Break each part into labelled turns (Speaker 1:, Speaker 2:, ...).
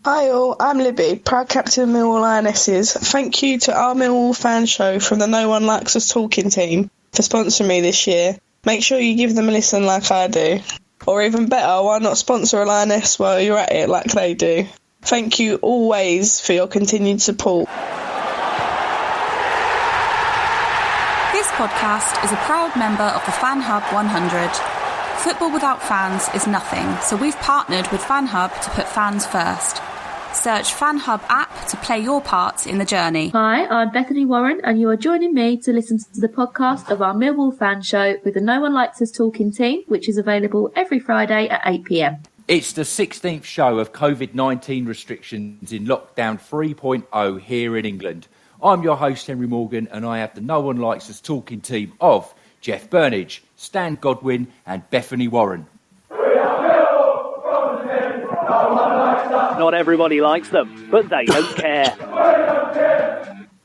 Speaker 1: Hi all, I'm Libby, proud captain of Millwall Lionesses. Thank you to our Millwall fan show from the No One Likes Us Talking team for sponsoring me this year. Make sure you give them a listen like I do. Or even better, why not sponsor a Lioness while you're at it like they do? Thank you always for your continued support.
Speaker 2: This podcast is a proud member of the Fan Hub 100. Football without fans is nothing, so we've partnered with Fan Hub to put fans first. Search Fan Hub app to play your part in the journey.
Speaker 3: Hi, I'm Bethany Warren, and you are joining me to listen to the podcast of our Millwall fan show with the No One Likes Us Talking team, which is available every Friday at 8 p.m.
Speaker 4: It's the 16th show of COVID-19 restrictions in lockdown 3.0 here in England. I'm your host, Henry Morgan, and I have the No One Likes Us Talking team of Jeff Burnige, Stan Godwin and Bethany Warren.
Speaker 5: Not everybody likes them, but they don't care.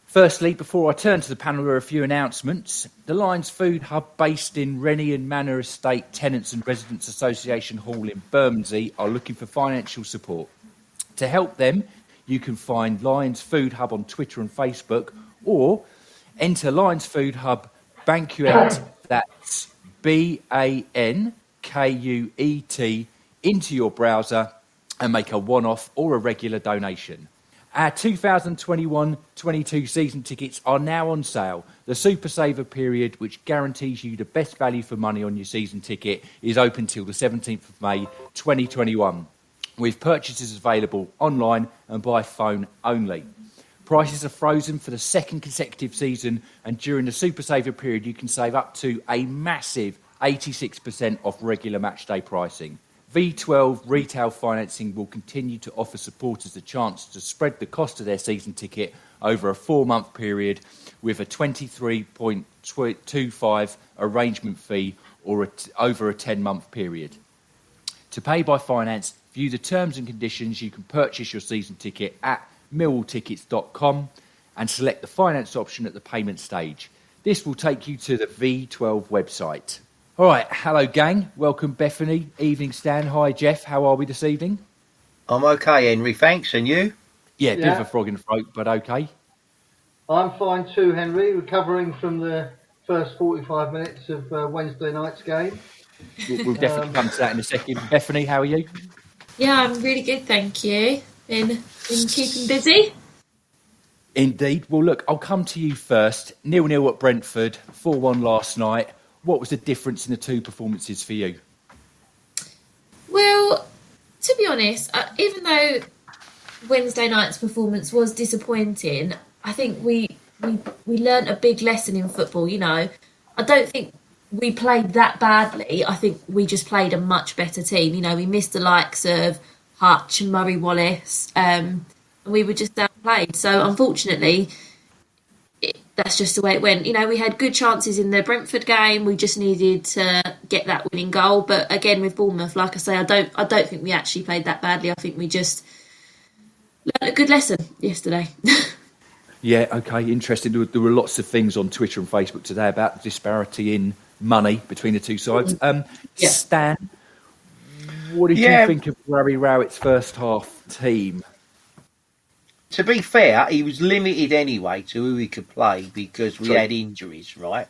Speaker 4: Firstly, before I turn to the panel, there are a few announcements. The Lions Food Hub, based in Rennie and Manor Estate Tenants and Residents Association Hall in Bermondsey, are looking for financial support. To help them, you can find Lions Food Hub on Twitter and Facebook, or enter Lions Food Hub Banquet, that's BANKUET, into your browser and make a one-off or a regular donation. Our 2021-22 season tickets are now on sale. The Super Saver period, which guarantees you the best value for money on your season ticket, is open till the 17th of May 2021, with purchases available online and by phone only. Prices are frozen for the second consecutive season, and during the Super Saver period you can save up to a massive 86% off regular matchday pricing. V12 retail financing will continue to offer supporters the chance to spread the cost of their season ticket over a 4-month period with a 23.25 arrangement fee or over a 10-month period. To pay by finance, view the terms and conditions. You can purchase your season ticket at millwalltickets.com and select the finance option at the payment stage. This will take you to the V12 website. All right, hello gang, welcome Bethany, evening Stan, hi Jeff, how are we this evening?
Speaker 6: I'm okay, Henry, thanks, and you?
Speaker 4: Yeah, bit of a frog in the throat, but okay.
Speaker 7: I'm fine too, Henry, recovering from the first 45 minutes of Wednesday night's game.
Speaker 4: We'll definitely come to that in a second. Bethany, how are you?
Speaker 8: Yeah, I'm really good, thank you. Been keeping busy.
Speaker 4: Indeed. Well, look, I'll come to you first. 0-0 at Brentford, 4-1 last night. What was the difference in the two performances for you?
Speaker 8: Well, to be honest, even though Wednesday night's performance was disappointing, I think we learnt a big lesson in football. You know, I don't think we played that badly. I think we just played a much better team. You know, we missed the likes of Hutch and Murray Wallace, and we were just outplayed. So unfortunately, that's just the way it went. You know, we had good chances in the Brentford game. We just needed to get that winning goal. But again, with Bournemouth, like I say, I don't think we actually played that badly. I think we just learned a good lesson yesterday.
Speaker 4: Yeah, okay, interesting. There were lots of things on Twitter and Facebook today about the disparity in money between the two sides.
Speaker 8: Yeah.
Speaker 4: Stan, what did you think of Larry Rowett's first half team?
Speaker 6: To be fair, he was limited anyway to who he could play because we had injuries, right?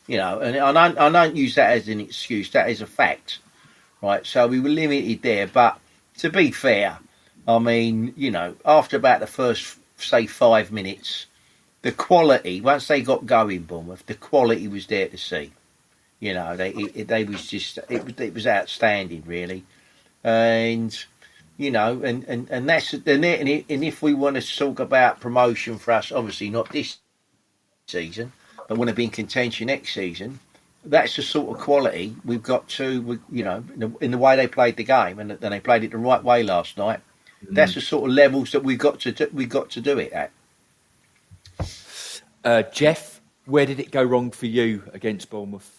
Speaker 6: You know, and I don't use that as an excuse. That is a fact, right? So we were limited there. But to be fair, I mean, you know, after about the first, say, 5 minutes, the quality, once they got going, Bournemouth, the quality was there to see. You know, they was just, it was outstanding, really. And you know, and that's and if we want to talk about promotion for us, obviously not this season, but want to be in contention next season, that's the sort of quality we've got to, you know, in the way they played the game, and they played it the right way last night. That's the sort of levels that we've got to do it
Speaker 4: at. Jeff, where did it go wrong for you against Bournemouth?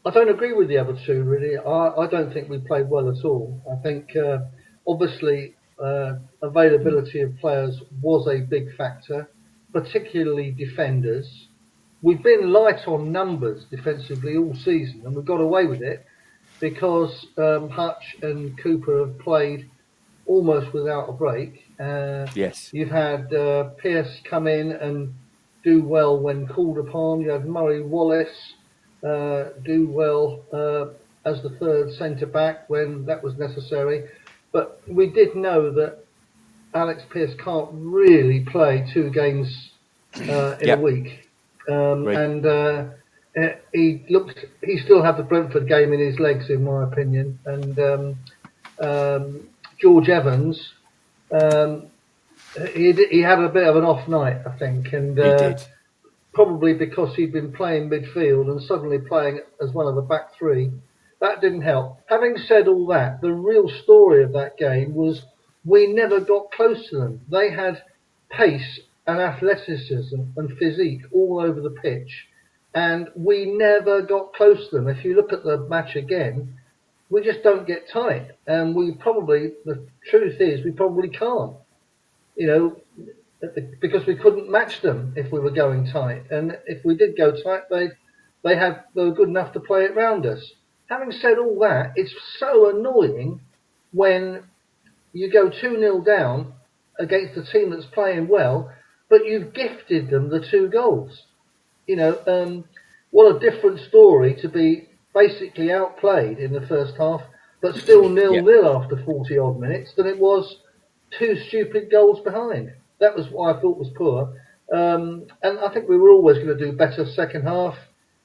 Speaker 7: I don't agree with the other two, really. I don't think we played well at all. I think, obviously, availability of players was a big factor, particularly defenders. We've been light on numbers defensively all season, and we've got away with it because Hutch and Cooper have played almost without a break.
Speaker 4: Yes.
Speaker 7: You've had Pearce come in and do well when called upon. You had Murray Wallace do well as the third centre-back when that was necessary. But we did know that Alex Pearce can't really play 2 games in a week. And he still had the Brentford game in his legs, in my opinion. And George Evans, he had a bit of an off night, I think. And
Speaker 4: he did.
Speaker 7: Probably because he'd been playing midfield and suddenly playing as one of the back three. That didn't help. Having said all that, the real story of that game was we never got close to them. They had pace and athleticism and physique all over the pitch, and we never got close to them. If you look at the match again, we just don't get tight. And the truth is, we probably can't. Because we couldn't match them if we were going tight. And if we did go tight, they were good enough to play it round us. Having said all that, it's so annoying when you go 2-0 down against a team that's playing well, but you've gifted them the 2 goals. What a different story to be basically outplayed in the first half, but still 0-0 after 40 odd minutes than it was 2 stupid goals behind. That was what I thought was poor. And I think we were always going to do better second half.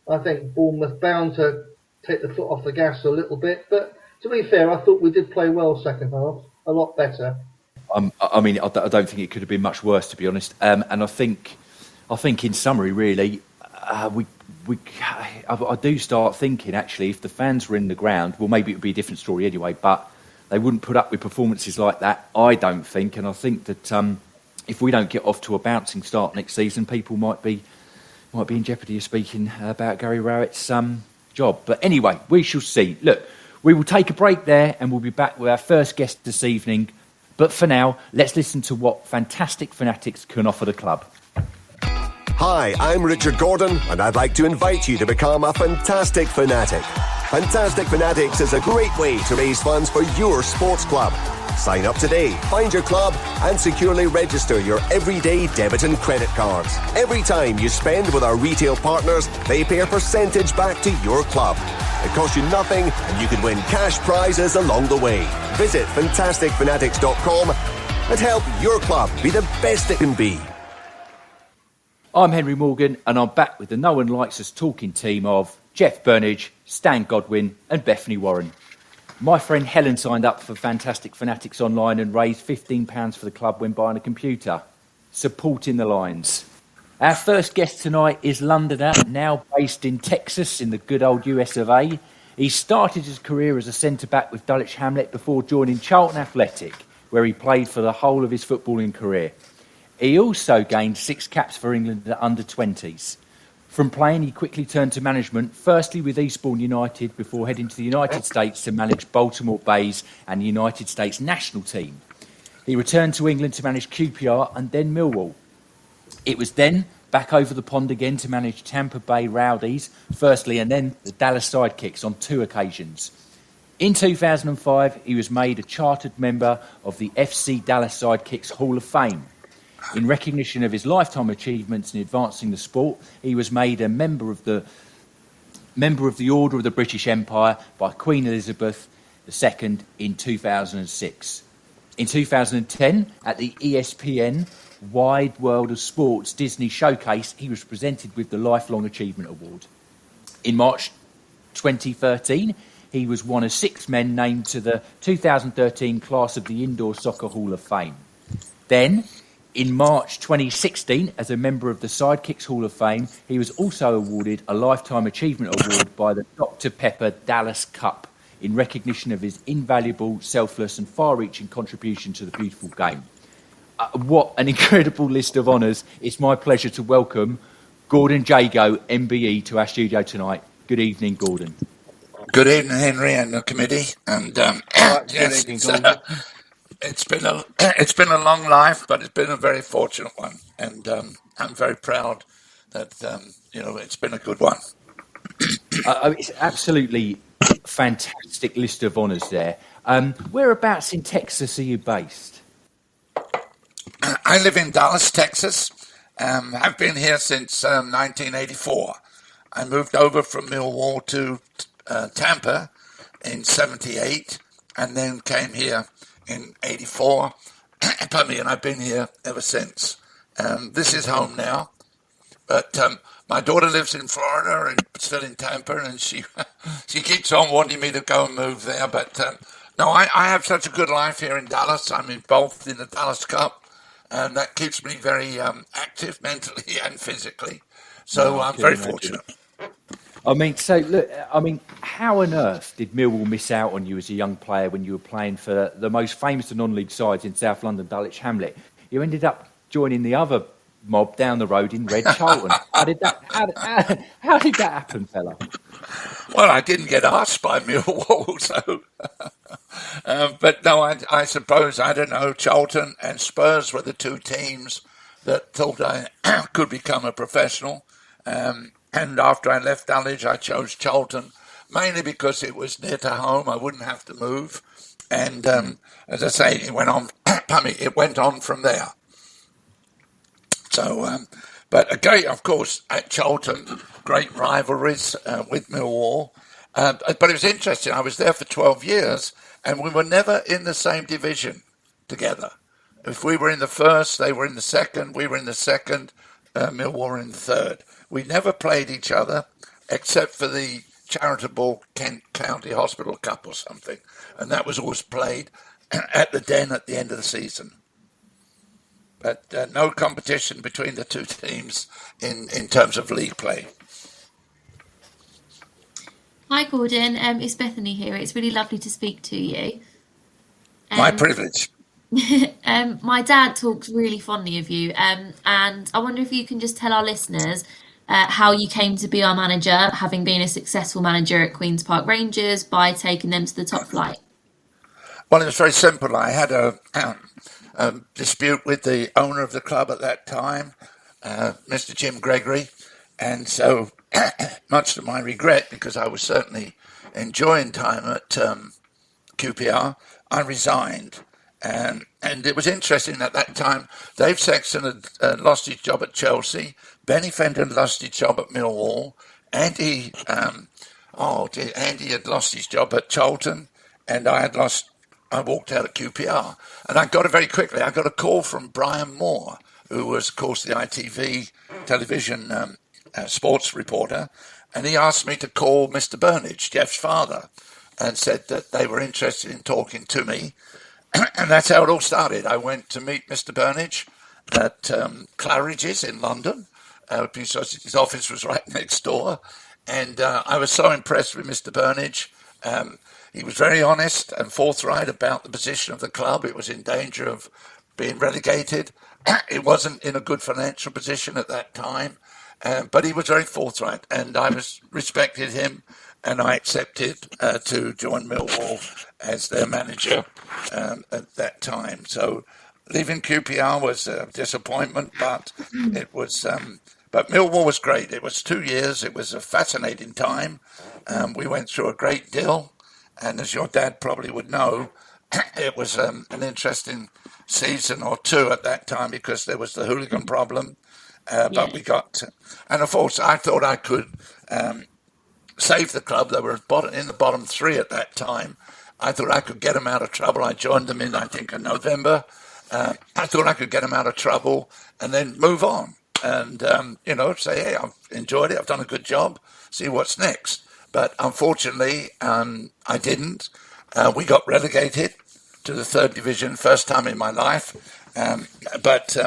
Speaker 7: I think Bournemouth bound to take the foot off the gas a little bit. But to be fair, I thought we did play well second half, a lot better.
Speaker 4: I don't think it could have been much worse, to be honest. And I think in summary, really, I do start thinking, actually, if the fans were in the ground, well, maybe it would be a different story anyway, but they wouldn't put up with performances like that, I don't think. And I think that if we don't get off to a bouncing start next season, people might be in jeopardy of speaking about Gary Rowett's job. But anyway, we shall see. Look, we will take a break there and we'll be back with our first guest this evening. But for now, let's listen to what Fantastic Fanatics can offer the club.
Speaker 9: Hi, I'm Richard Gordon, and I'd like to invite you to become a Fantastic Fanatic. Fantastic Fanatics is a great way to raise funds for your sports club. Sign up today, find your club, and securely register your everyday debit and credit cards. Every time you spend with our retail partners, they pay a percentage back to your club. It costs you nothing, and you can win cash prizes along the way. Visit fantasticfanatics.com and help your club be the best it can be.
Speaker 4: I'm Henry Morgan, and I'm back with the No One Likes Us talking team of Jeff Burnige, Stan Godwin, and Bethany Warren. My friend Helen signed up for Fantastic Fanatics online and raised £15 for the club when buying a computer, supporting the Lions. Our first guest tonight is Londoner, now based in Texas in the good old US of A. He started his career as a centre-back with Dulwich Hamlet before joining Charlton Athletic, where he played for the whole of his footballing career. He also gained 6 caps for England at under-20s. From playing, he quickly turned to management, firstly with Eastbourne United before heading to the United States to manage Baltimore Bays and the United States national team. He returned to England to manage QPR and then Millwall. It was then back over the pond again to manage Tampa Bay Rowdies, firstly, and then the Dallas Sidekicks on 2 occasions. In 2005, he was made a chartered member of the FC Dallas Sidekicks Hall of Fame. In recognition of his lifetime achievements in advancing the sport, he was made a member of the Order of the British Empire by Queen Elizabeth II in 2006. In 2010, at the ESPN Wide World of Sports Disney Showcase, he was presented with the Lifelong Achievement Award. In March 2013, he was one of 6 men named to the 2013 class of the Indoor Soccer Hall of Fame. Then, in March 2016, as a member of the Sidekicks Hall of Fame, he was also awarded a Lifetime Achievement Award by the Dr. Pepper Dallas Cup in recognition of his invaluable, selfless and far-reaching contribution to the beautiful game. What an incredible list of honours. It's my pleasure to welcome Gordon Jago, MBE, to our studio tonight. Good evening, Gordon.
Speaker 10: Good evening, Henry and the committee. And yes, it's been a long life, but it's been a very fortunate one, and I'm very proud that it's been a good one.
Speaker 4: It's absolutely fantastic list of honours there. Whereabouts in Texas are you based?
Speaker 10: I live in Dallas, Texas. I've been here since 1984. I moved over from Millwall to Tampa in 78 and then came here in 84. And I've been here ever since. This is home now. But my daughter lives in Florida and still in Tampa, and she keeps on wanting me to go and move there. But no, I have such a good life here in Dallas. I'm involved in the Dallas Cup, and that keeps me very active mentally and physically. So I'm very fortunate.
Speaker 4: I mean, so look, how on earth did Millwall miss out on you as a young player when you were playing for the most famous of non-league sides in South London, Dulwich Hamlet? You ended up joining the other mob down the road in Red Charlton. How did that happen, fella?
Speaker 10: Well, I didn't get asked by Millwall, so. But no, I suppose, I don't know, Charlton and Spurs were the two teams that thought I could become a professional. And after I left Dulwich, I chose Charlton, mainly because it was near to home. I wouldn't have to move. And as I say, it went on from there. So, but again, of course, at Charlton, great rivalries with Millwall. But it was interesting. I was there for 12 years, and we were never in the same division together. If we were in the first, they were in the second. We were in the second. Millwall were in the third. We never played each other, except for the charitable Kent County Hospital Cup or something, and that was always played at the Den at the end of the season. But no competition between the two teams in terms of league play.
Speaker 3: Hi, Gordon. It's Bethany here. It's really lovely to speak to you.
Speaker 10: My privilege.
Speaker 3: My dad talks really fondly of you, and I wonder if you can just tell our listeners how you came to be our manager, having been a successful manager at Queen's Park Rangers by taking them to the top flight.
Speaker 10: Well, it was very simple. I had a dispute with the owner of the club at that time, Mr. Jim Gregory, and so much to my regret, because I was certainly enjoying time at QPR, I resigned. And it was interesting at that time, Dave Sexton had lost his job at Chelsea, Benny Fenton lost his job at Millwall, Andy had lost his job at Charlton, and I walked out at QPR. And I got a call from Brian Moore, who was, of course, the ITV television sports reporter, and he asked me to call Mr. Burnige, Jeff's father, and said that they were interested in talking to me. And that's how it all started. I went to meet Mr. Burnige at Claridge's in London, because his office was right next door. And I was so impressed with Mr. Burnige. He was very honest and forthright about the position of the club. It was in danger of being relegated. It wasn't in a good financial position at that time, but he was very forthright, and I respected him, and I accepted to join Millwall as their manager at that time. So leaving QPR was a disappointment, but it was. But Millwall was great. It was 2 years. It was a fascinating time. We went through a great deal, and as your dad probably would know, it was an interesting season or two at that time, because there was the hooligan problem. But we got, and of course, I thought I could save the club. They were in the bottom three at that time. I thought I could get them out of trouble. I joined them in November. I thought I could get them out of trouble and then move on and, say, hey, I've enjoyed it. I've done a good job. See what's next. But unfortunately, I didn't. We got relegated to the third division, first time in my life. But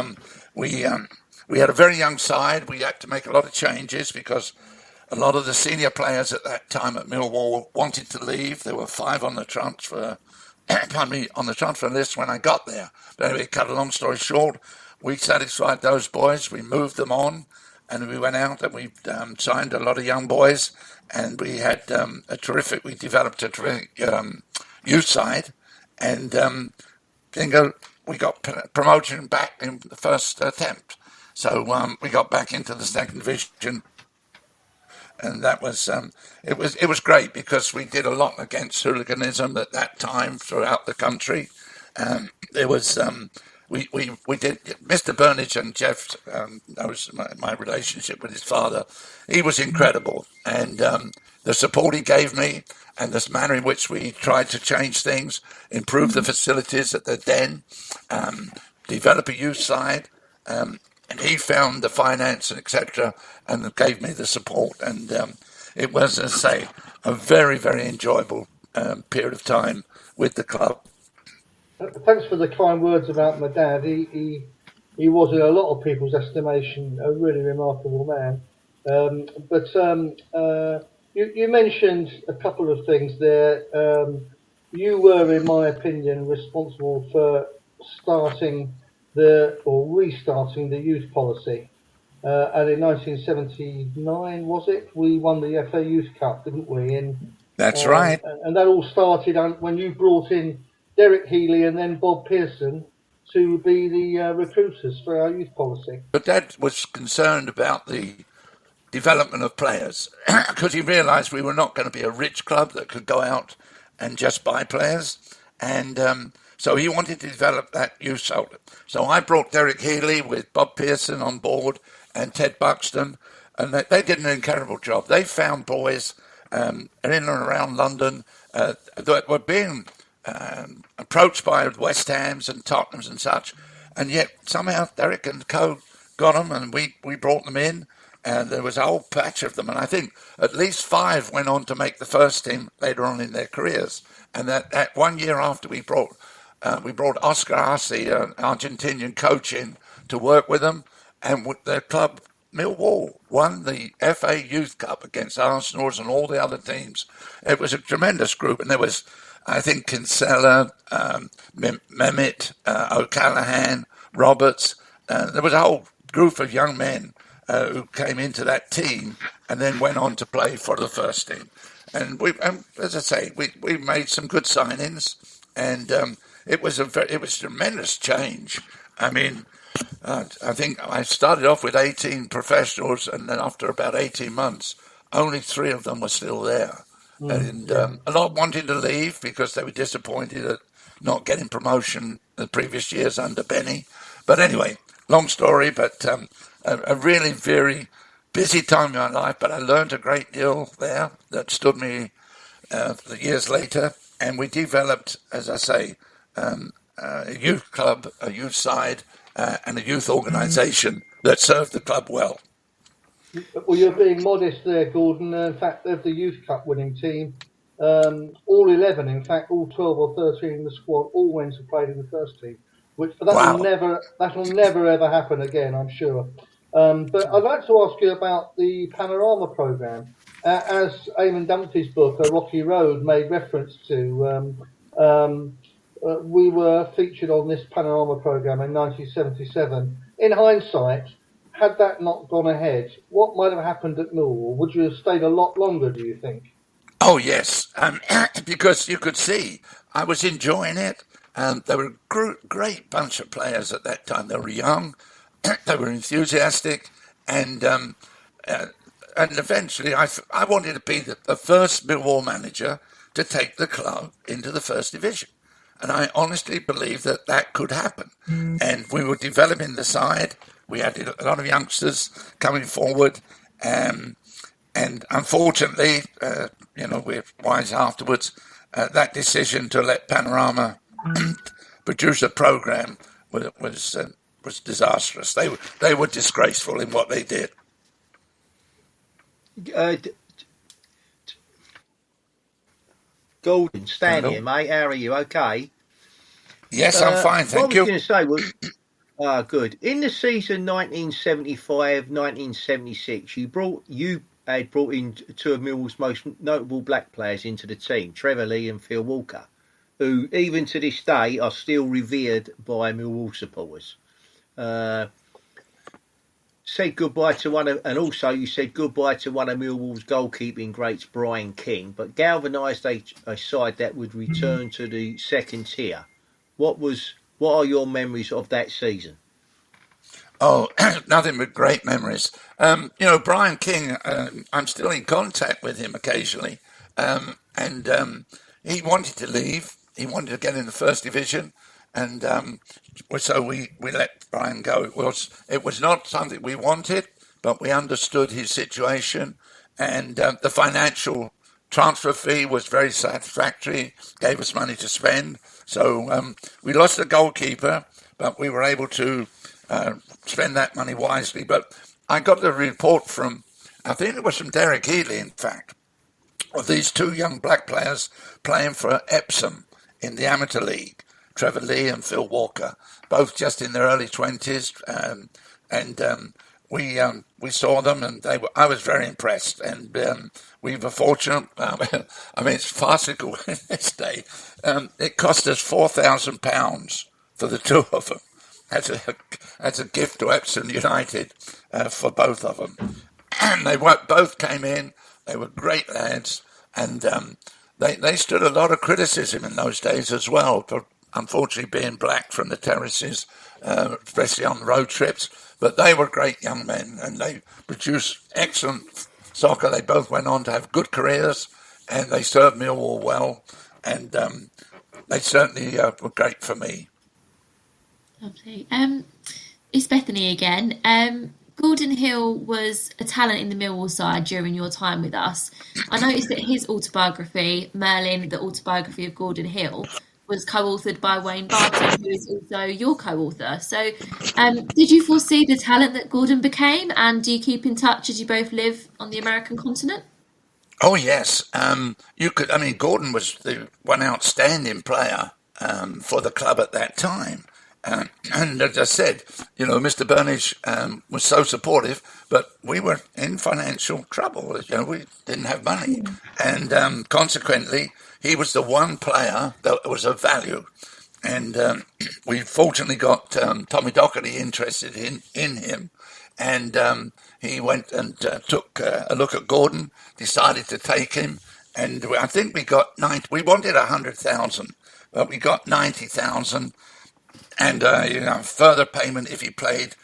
Speaker 10: we had a very young side. We had to make a lot of changes because a lot of the senior players at that time at Millwall wanted to leave. There were 5 on the transfer, on the transfer list when I got there. But anyway, cut a long story short, we satisfied those boys. We moved them on, and we went out and we signed a lot of young boys, and we had we developed a terrific youth side, and we got promotion back in the first attempt. So we got back into the second division and that was it was great because we did a lot against hooliganism at that time throughout the country. There was we did Mr. Burnige and Jeff knows my relationship with his father. He was incredible, and the support he gave me, and this manner in which we tried to change things, improve the facilities at the Den, develop a youth side. And he found the finance and etc. and gave me the support. And it was, as I say, a very, very enjoyable period of time with the club.
Speaker 7: Thanks for the kind words about my dad. He was, in a lot of people's estimation, a really remarkable man. You mentioned a couple of things there. You were, in my opinion, responsible for restarting the youth policy. And in 1979, was it? We won the FA Youth Cup, didn't we?
Speaker 10: That's right.
Speaker 7: And that all started when you brought in Derek Healy and then Bob Pearson to be the recruiters for our youth policy.
Speaker 10: But Dad was concerned about the development of players because he realised we were not going to be a rich club that could go out and just buy players. And so he wanted to develop that youth side. So I brought Derek Healy with Bob Pearson on board and Ted Buxton, and they did an incredible job. They found boys in and around London that were being approached by West Hams and Tottenhams and such, and yet somehow Derek and co got them, and we brought them in, and there was a whole patch of them, and I think at least 5 went on to make the first team later on in their careers. And that 1 year after we brought Oscar Arce, an Argentinian coach, in to work with them, and with their club, Millwall, won the FA Youth Cup against Arsenal and all the other teams. It was a tremendous group, and there was, I think, Kinsella, Mehmet, O'Callaghan, Roberts. There was a whole group of young men who came into that team and then went on to play for the first team. And as I say, we made some good signings, and it was a tremendous change. I mean, I think I started off with 18 professionals, and then after about 18 months, only 3 of them were still there. And a lot wanted to leave because they were disappointed at not getting promotion the previous years under Benny. But anyway, long story, but a really very busy time in my life, but I learned a great deal there that stood me the years later. And we developed, as I say, a youth club, a youth side, and a youth organisation that served the club well.
Speaker 7: Well, you're being modest there, Gordon. In fact, of the Youth Cup winning team, all 11, in fact, all 12 or 13 in the squad, all went and played in the first team. That'll never ever happen again, I'm sure. But I'd like to ask you about the Panorama programme. As Eamon Dunphy's book, A Rocky Road, made reference to, we were featured on this Panorama programme in 1977. In hindsight, had that not gone ahead, what might have happened at Millwall? Would you have stayed a lot longer, do you think?
Speaker 10: Oh, yes, because you could see I was enjoying it. There were a great bunch of players at that time. They were young, they were enthusiastic, and eventually I wanted to be the first Millwall manager to take the club into the First Division. And I honestly believe that could happen. And we were developing the side. We had a lot of youngsters coming forward. And unfortunately, we're wise afterwards, that decision to let Panorama produce a programme was disastrous. They were disgraceful in what they did.
Speaker 6: Gordon, stand here, mate. How are you? Okay?
Speaker 10: Yes, I'm fine, thank you.
Speaker 6: What I was going to say was, good. In the season 1975-1976, you had brought in 2 of Millwall's most notable black players into the team, Trevor Lee and Phil Walker, who even to this day are still revered by Millwall supporters. Said goodbye to and also you said goodbye to one of Millwall's goalkeeping greats, Brian King, but galvanised a side that would return to the second tier. What are your memories of that season?
Speaker 10: Oh, nothing but great memories. Brian King, I'm still in contact with him occasionally. And he wanted to leave. He wanted to get in the first division. And so we let Brian go. It was not something we wanted, but we understood his situation. And the financial transfer fee was very satisfactory, gave us money to spend. So we lost the goalkeeper, but we were able to spend that money wisely. But I got the report from, I think it was from Derek Healy, in fact, of these two young black players playing for Epsom in the amateur league, Trevor Lee and Phil Walker, both just in their early 20s. We saw them, and I was very impressed. And we were fortunate. I mean, it's farcical in this day. It cost us £4,000 for the two of them as a gift to Epsom United for both of them. And they both came in. They were great lads, and they stood a lot of criticism in those days as well for unfortunately being black from the terraces, especially on road trips. But they were great young men, and they produced excellent soccer. They both went on to have good careers, and they served Millwall well, and they certainly were great for me.
Speaker 3: Lovely. It's Bethany again. Gordon Hill was a talent in the Millwall side during your time with us. I noticed that his autobiography, Merlin, the autobiography of Gordon Hill, was co-authored by Wayne Barton, who is also your co-author. So did you foresee the talent that Gordon became, and do you keep in touch as you both live on the American continent?
Speaker 10: Oh, yes. Gordon was the one outstanding player for the club at that time. And as I said, Mr. Burnige was so supportive, but we were in financial trouble. We didn't have money. And consequently, he was the one player that was of value. And we fortunately got Tommy Docherty interested in him. And he went and took a look at Gordon, decided to take him. And I think we got we wanted 100,000, but we got 90,000. And further payment if he played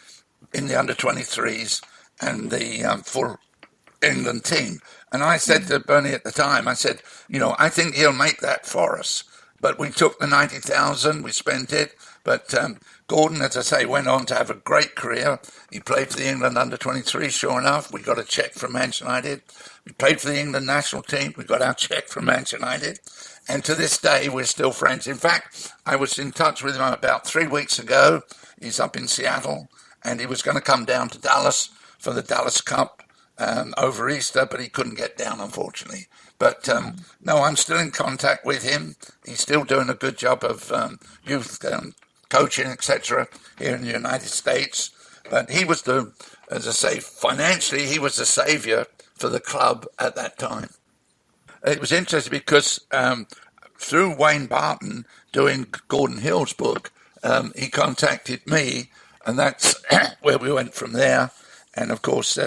Speaker 10: in the under-23s and the full England team. And I said to Bernie at the time, I said, I think he'll make that for us. But we took the 90,000, we spent it. But Gordon, as I say, went on to have a great career. He played for the England under-23, sure enough. We got a cheque from Manchester United. We played for the England national team. We got our cheque from Manchester United. And to this day, we're still friends. In fact, I was in touch with him about 3 weeks ago. He's up in Seattle, and he was going to come down to Dallas for the Dallas Cup over Easter, but he couldn't get down, unfortunately. But no, I'm still in contact with him. He's still doing a good job of youth coaching, etc., here in the United States. But he was as I say, financially, he was the saviour for the club at that time. It was interesting because through Wayne Barton doing Gordon Hill's book, he contacted me, and that's where we went from there. And of course,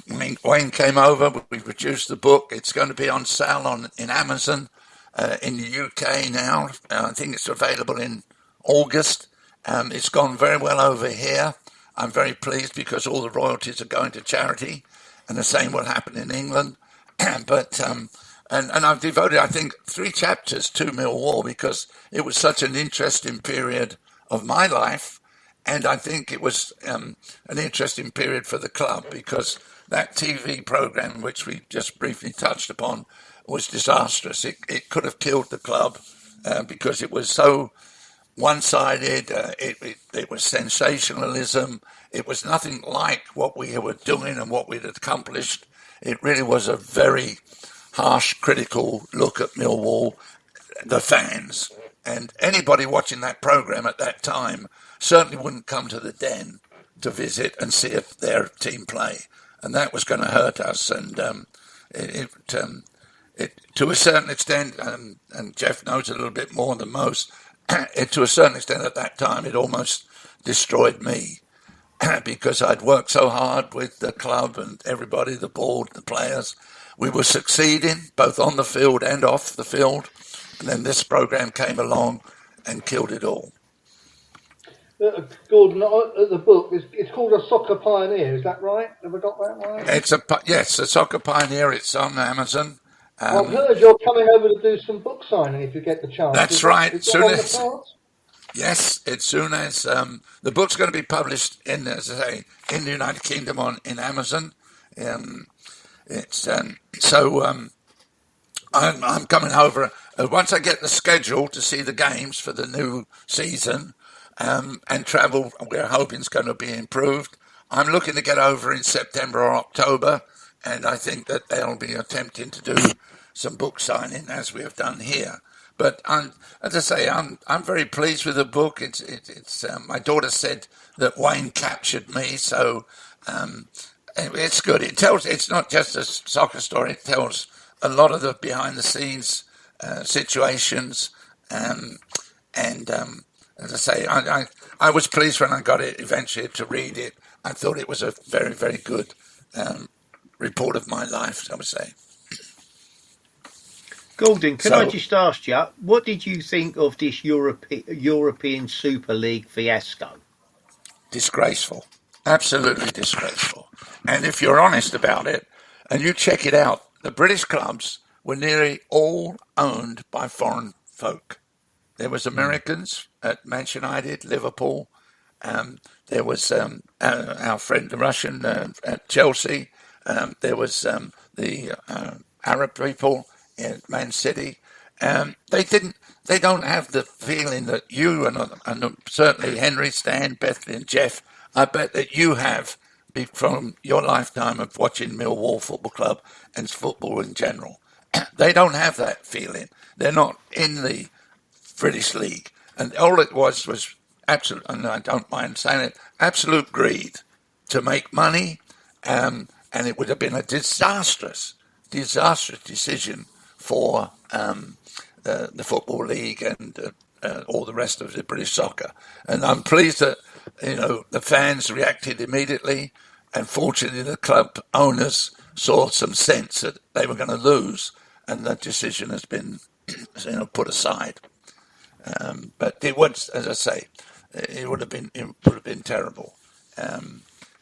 Speaker 10: Wayne came over. We produced the book. It's going to be on sale in Amazon in the UK now. I think it's available in August. It's gone very well over here. I'm very pleased because all the royalties are going to charity, and the same will happen in England. But and I've devoted, I think, 3 chapters to Millwall because it was such an interesting period of my life, and I think it was an interesting period for the club because that TV program, which we just briefly touched upon, was disastrous. It could have killed the club because it was so one-sided. It was sensationalism. It was nothing like what we were doing and what we'd accomplished. It really was a very harsh, critical look at Millwall, the fans. And anybody watching that program at that time certainly wouldn't come to the Den to visit and see if their team play. And that was going to hurt us. And it to a certain extent, and Jeff knows a little bit more than most, to a certain extent at that time, it almost destroyed me because I'd worked so hard with the club and everybody, the board, the players. We were succeeding both on the field and off the field. And then this program came along and killed it all.
Speaker 7: Gordon, the book, it's called A Soccer Pioneer, is that right? Have I got that right?
Speaker 10: Yes, A Soccer Pioneer. It's on Amazon.
Speaker 7: I've heard you're coming over to do some book signing if you get the chance.
Speaker 10: That's right.
Speaker 7: Is that on the cards?
Speaker 10: Yes, as soon as the book's going to be published in, as I say, in the United Kingdom in Amazon. I'm coming over once I get the schedule to see the games for the new season, and travel. We're hoping it's going to be improved. I'm looking to get over in September or October, and I think that they'll be attempting to do some book signing as we have done here. But as I say, I'm very pleased with the book. It's my daughter said that Wayne captured me, so it's good. It's not just a soccer story. It tells a lot of the behind the scenes situations, and as I say, I was pleased when I got it eventually to read it. I thought it was a very, very good report of my life, I would say.
Speaker 6: Gordon, I just ask you, what did you think of this European Super League fiasco?
Speaker 10: Disgraceful. Absolutely disgraceful. And if you're honest about it, and you check it out, the British clubs were nearly all owned by foreign folk. There was Americans at Manchester United, Liverpool. There was our friend, the Russian, at Chelsea. There was the Arab people in Man City. They don't have the feeling that you and certainly Henry, Stan, Bethany and Jeff, I bet that you have from your lifetime of watching Millwall Football Club and football in general. They don't have that feeling. They're not in the British League. And all it was absolute, and I don't mind saying it, absolute greed to make money. And it would have been a disastrous decision for the Football League and all the rest of the British soccer. And I'm pleased that, the fans reacted immediately. And fortunately, the club owners saw some sense that they were going to lose, and that decision has been, put aside. But it was, as I say, it would have been terrible.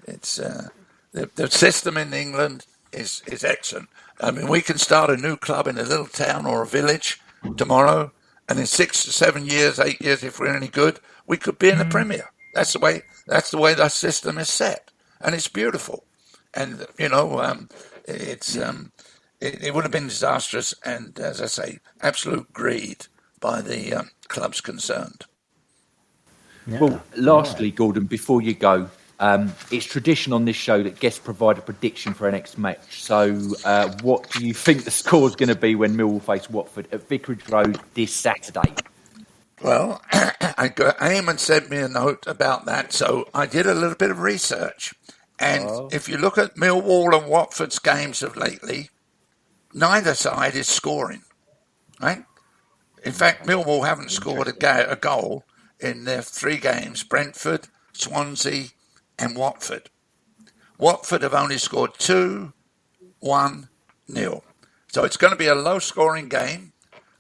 Speaker 10: It's the system in England is excellent. I mean, we can start a new club in a little town or a village tomorrow, and in 6 to 7 years, 8 years, if we're any good, we could be in the Premier. That's the way that system is set, and it's beautiful. And it would have been disastrous, and as I say, absolute greed by the clubs concerned.
Speaker 4: Yeah. Well, lastly, Gordon, before you go, it's tradition on this show that guests provide a prediction for our next match. So what do you think the score's going to be when Millwall face Watford at Vicarage Road this Saturday?
Speaker 10: Well, Eamon sent me a note about that, so I did a little bit of research. And if you look at Millwall and Watford's games of lately, neither side is scoring, right? In fact, Millwall haven't scored a goal in their 3 games, Brentford, Swansea and Watford. Watford have only scored 2-1-0. So it's going to be a low-scoring game.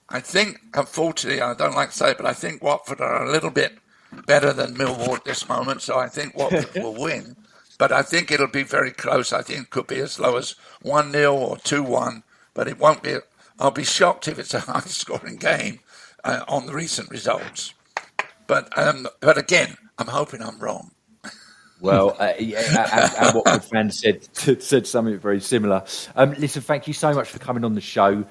Speaker 10: I think, unfortunately, I don't like to say it, but I think Watford are a little bit better than Millwall at this moment, so I think Watford will win. But I think it'll be very close. I think it could be as low as 1-0 or 2-1, but it won't be. I'll be shocked if it's a high-scoring game on the recent results. But again, I'm hoping I'm wrong.
Speaker 4: Well, our Watford fan said something very similar. Listen, thank you so much for coming on the show.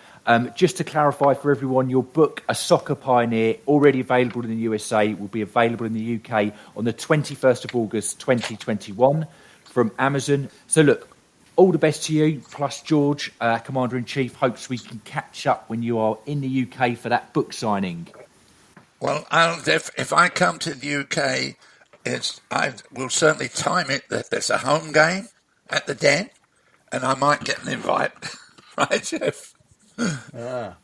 Speaker 4: Just to clarify for everyone, your book, A Soccer Pioneer, already available in the USA, will be available in the UK on the 21st of August 2021 from Amazon. So look, all the best to you, plus George, Commander-in-Chief, hopes we can catch up when you are in the UK for that book signing.
Speaker 10: Well, if I come to the UK, I will certainly time it that there's a home game at the Den, and I might get an invite. Right, Jeff?
Speaker 7: Ah.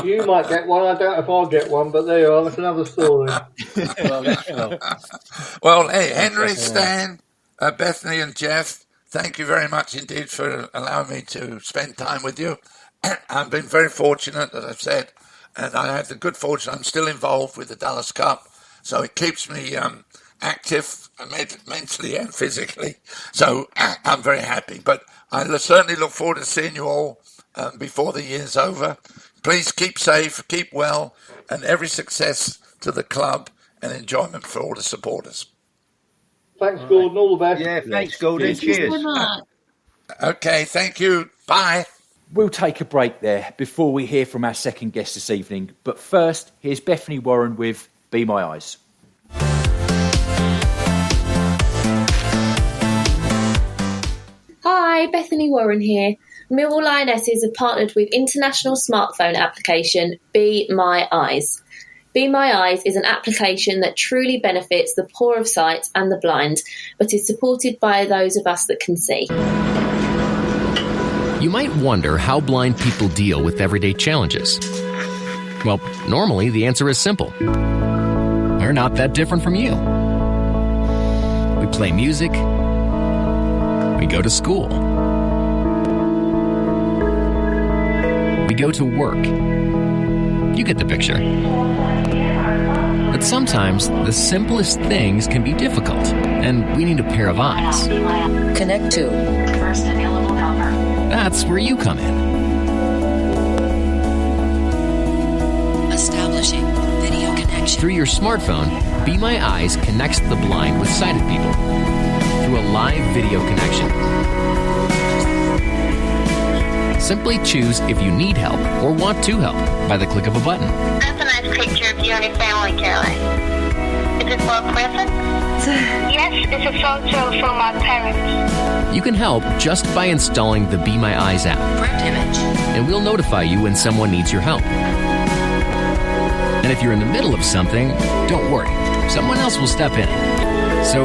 Speaker 7: You might get one. I doubt if I'll get one, but there you are. That's another story.
Speaker 10: Well, hey, Henry, Stan, Bethany and Jeff, thank you very much indeed for allowing me to spend time with you. I've been very fortunate, as I've said, and I had the good fortune. I'm still involved with the Dallas Cup, So it keeps me active mentally and physically. So I'm very happy. But I certainly look forward to seeing you all before the year's over. Please keep safe, keep well, and every success to the club and enjoyment for all the supporters.
Speaker 7: Thanks, Gordon. All the best.
Speaker 6: Yeah, thanks, Gordon.
Speaker 3: Thank you
Speaker 6: Cheers.
Speaker 3: so much.
Speaker 10: Okay, thank you. Bye.
Speaker 4: We'll take a break there before we hear from our second guest this evening. But first, here's Bethany Warren with Be My Eyes.
Speaker 11: Hi, Bethany Warren here. Millwall Lionesses have partnered with international smartphone application Be My Eyes. Be My Eyes is an application that truly benefits the poor of sight and the blind, but is supported by those of us that can see.
Speaker 12: You might wonder how blind people deal with everyday challenges. Well, normally the answer is simple. We're not that different from you. We play music. We go to school. We go to work. You get the picture. But sometimes the simplest things can be difficult, and we need a pair of eyes.
Speaker 13: Connect to first available helper.
Speaker 12: That's where you come in.
Speaker 13: Establishing video connection.
Speaker 12: Through your smartphone, Be My Eyes connects the blind with sighted people through a live video connection. Simply choose if you need help or want to help by the click of a button.
Speaker 14: That's a nice picture of you and your family, Caroline. Is it for a present? Yes, it's a photo from my parents.
Speaker 12: You can help just by installing the Be My Eyes app.
Speaker 13: Print image.
Speaker 12: And we'll notify you when someone needs your help. And if you're in the middle of something, don't worry. Someone else will step in. So,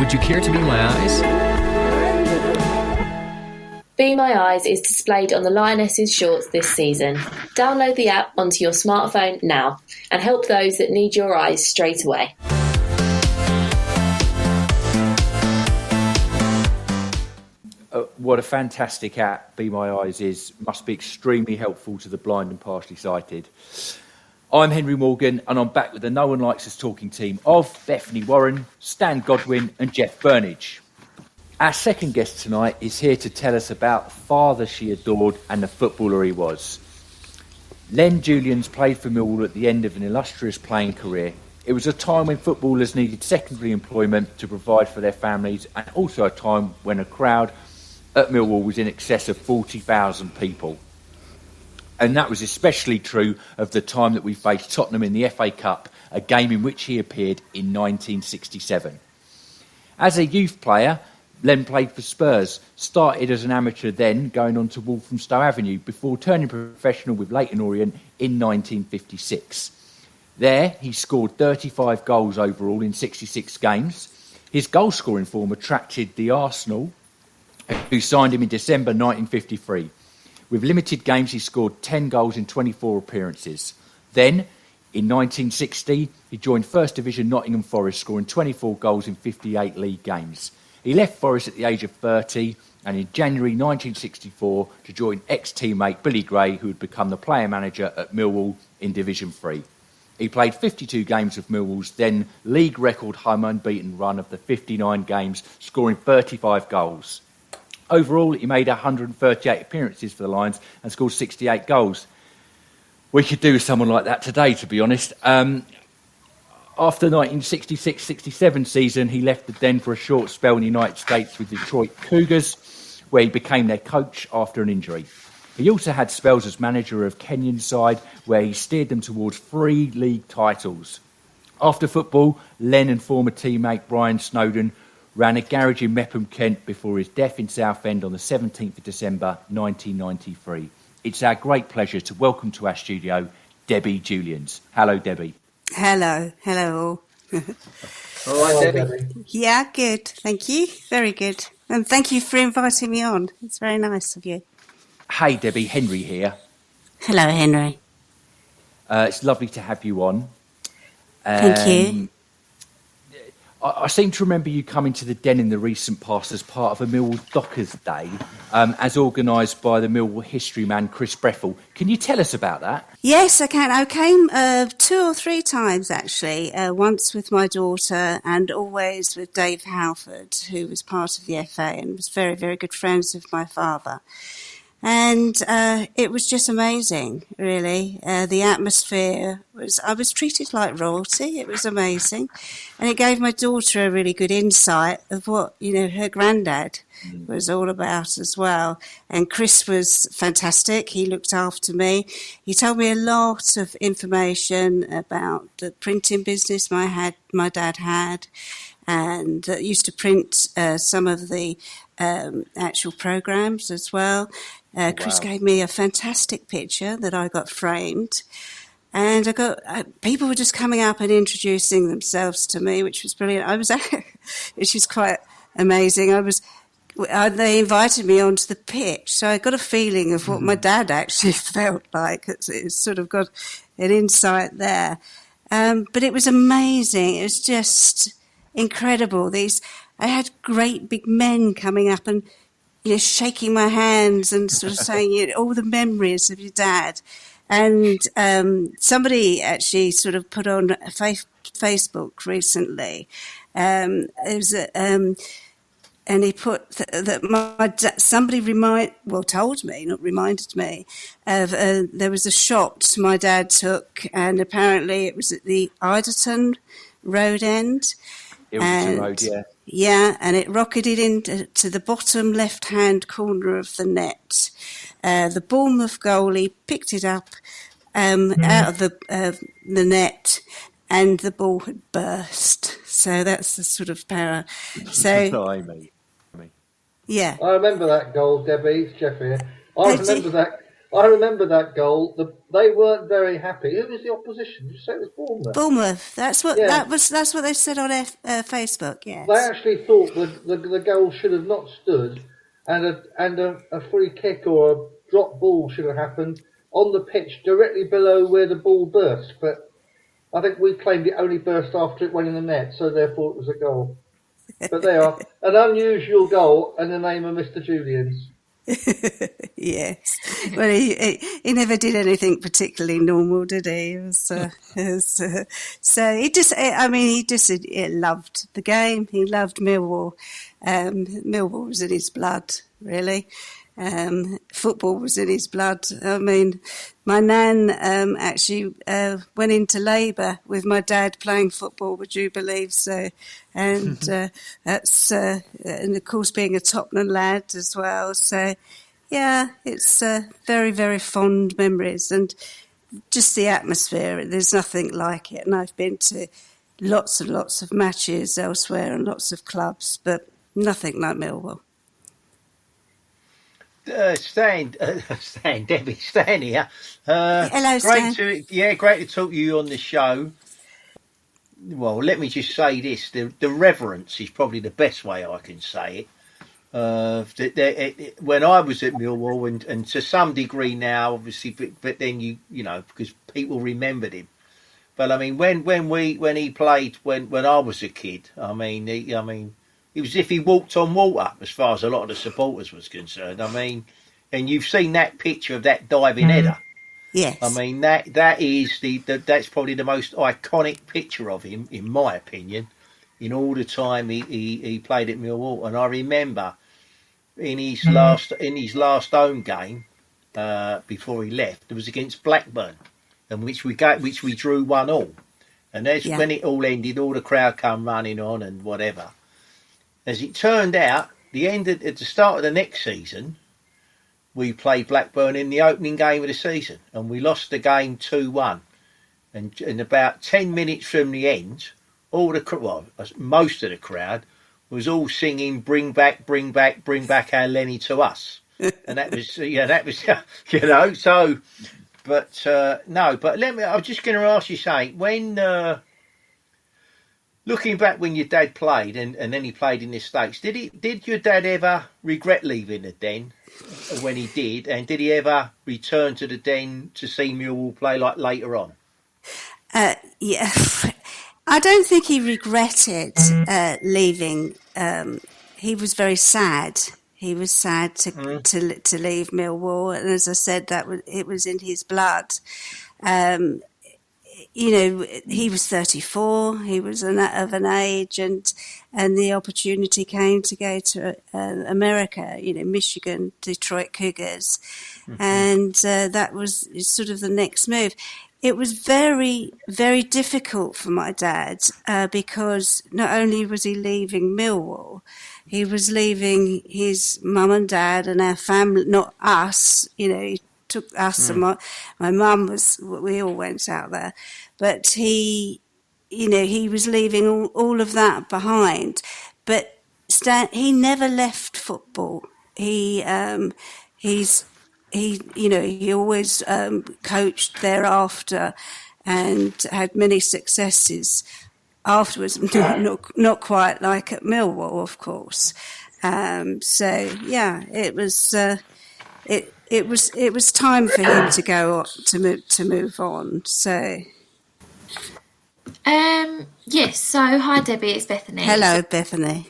Speaker 12: would you care to be my eyes?
Speaker 11: Be My Eyes is displayed on the Lionesses shorts this season. Download the app onto your smartphone now and help those that need your eyes straight away.
Speaker 4: What a fantastic app Be My Eyes is. Must be extremely helpful to the blind and partially sighted. I'm Henry Morgan, and I'm back with the No One Likes Us talking team of Bethany Warren, Stan Godwin and Jeff Burnige. Our second guest tonight is here to tell us about the father she adored and the footballer he was. Len Julians played for Millwall at the end of an illustrious playing career. It was a time when footballers needed secondary employment to provide for their families, and also a time when a crowd at Millwall was in excess of 40,000 people. And that was especially true of the time that we faced Tottenham in the FA Cup, a game in which he appeared in 1967. As a youth player, Len played for Spurs, started as an amateur then, going on to Walthamstow Avenue, before turning professional with Leyton Orient in 1956. There, he scored 35 goals overall in 66 games. His goal-scoring form attracted the Arsenal, who signed him in December 1953. With limited games, he scored 10 goals in 24 appearances. Then, in 1960, he joined First Division Nottingham Forest, scoring 24 goals in 58 league games. He left Forest at the age of 30, and in January 1964 to join ex-teammate Billy Gray, who had become the player-manager at Millwall in Division 3. He played 52 games with Millwall's then league record home unbeaten run of the 59 games, scoring 35 goals. Overall, he made 138 appearances for the Lions and scored 68 goals. We could do with someone like that today, to be honest. After the 1966-67 season, he left the Den for a short spell in the United States with Detroit Cougars, where he became their coach after an injury. He also had spells as manager of Kenyan side, where he steered them towards 3 league titles. After football, Len and former teammate Brian Snowden ran a garage in Mepham, Kent, before his death in Southend on the 17th of December 1993. It's our great pleasure to welcome to our studio Debbie Julians. Hello, Debbie.
Speaker 15: Hello all.
Speaker 6: All right, Debbie.
Speaker 15: Yeah, good. Thank you. Very good. And thank you for inviting me on. It's very nice of you.
Speaker 4: Hey, Debbie. Henry here.
Speaker 15: Hello, Henry.
Speaker 4: It's lovely to have you on.
Speaker 15: Thank you.
Speaker 4: I seem to remember you coming to the Den in the recent past as part of a Millwall Dockers Day, as organised by the Millwall history man Chris Breffel. Can you tell us about that?
Speaker 15: Yes, I can. I came 2 or 3 times, actually, once with my daughter and always with Dave Halford, who was part of the FA and was very, very good friends with my father. And it was just amazing, really. The atmosphere I was treated like royalty. It was amazing. And it gave my daughter a really good insight of what, her granddad was all about as well. And Chris was fantastic. He looked after me. He told me a lot of information about the printing business my dad had, and used to print some of the actual programmes as well. Chris gave me a fantastic picture that I got framed, and I got people were just coming up and introducing themselves to me, which was brilliant. Which was quite amazing. They invited me onto the pitch, so I got a feeling of what my dad actually felt like. It's sort of got an insight there, but it was amazing. It was just incredible. I had great big men coming up and shaking my hands and sort of saying all the memories of your dad. And somebody actually sort of put on Facebook recently. It was and he put that somebody told me, not reminded me, of there was a shot my dad took, and apparently it was at the Iderton Road end.
Speaker 4: Ilderton Road, yeah.
Speaker 15: Yeah, and it rocketed into the bottom left-hand corner of the net. The Bournemouth goalie picked it up out of the net, and the ball had burst. So that's the sort of power. So, yeah.
Speaker 7: I remember that goal, Debbie. It's Jeff here. I remember that goal. They weren't very happy. Who was the opposition? Did you say it was Bournemouth?
Speaker 15: Bournemouth. That's what that's what they said on Facebook. Yes.
Speaker 7: They actually thought the goal should have not stood, and a free kick or a drop ball should have happened on the pitch directly below where the ball burst. But I think we claimed it only burst after it went in the net, so therefore it was a goal. But they are an unusual goal in the name of Mr. Julians.
Speaker 15: Yes. Well, he never did anything particularly normal, did he? So he just loved the game. He loved Millwall. Millwall was in his blood, really. Football was in his blood. I mean, my nan actually went into labour with my dad playing football, would you believe so? And that's, and of course being a Tottenham lad as well. So, yeah, it's very, very fond memories, and just the atmosphere. There's nothing like it. And I've been to lots and lots of matches elsewhere and lots of clubs, but nothing like Millwall.
Speaker 6: Stan here.
Speaker 15: Hello, Stan.
Speaker 6: Great to talk to you on the show. Well, let me just say this: the reverence is probably the best way I can say it. When I was at Millwall, and to some degree now, obviously, but then you know, because people remembered him. But I mean, when he played when I was a kid, it was as if he walked on water, as far as a lot of the supporters was concerned. I mean, and you've seen that picture of that diving header.
Speaker 15: Yes.
Speaker 6: I mean, that's probably the most iconic picture of him, in my opinion, in all the time he played at Millwall. And I remember in his last home game before he left, it was against Blackburn, and which we drew 1-1. And that's when it all ended. All the crowd come running on and whatever. As it turned out, at the start of the next season, we played Blackburn in the opening game of the season, and we lost the game 2-1. And in about 10 minutes from the end, most of the crowd was all singing "Bring back, bring back, bring back our Lenny to us," and that was So, but I was just going to ask you something. When looking back when your dad played and then he played in the States, did your dad ever regret leaving the Den when he did? And did he ever return to the Den to see Millwall play like later on?
Speaker 15: Yeah. I don't think he regretted leaving. He was very sad. He was sad to leave Millwall, and as I said, it was in his blood. He was 34. He was of an age, and the opportunity came to go to America. Michigan, Detroit Cougars, and that was sort of the next move. It was very, very difficult for my dad because not only was he leaving Millwall, he was leaving his mum and dad and our family, not us. He took us and my mum we all went out there, but he was leaving all of that behind. But he never left football. He always coached thereafter and had many successes afterwards. Not quite like at Millwall, of course. It was time for him to go to move on. So.
Speaker 8: Yes. So hi Debbie, it's Bethany.
Speaker 15: Hello, Bethany.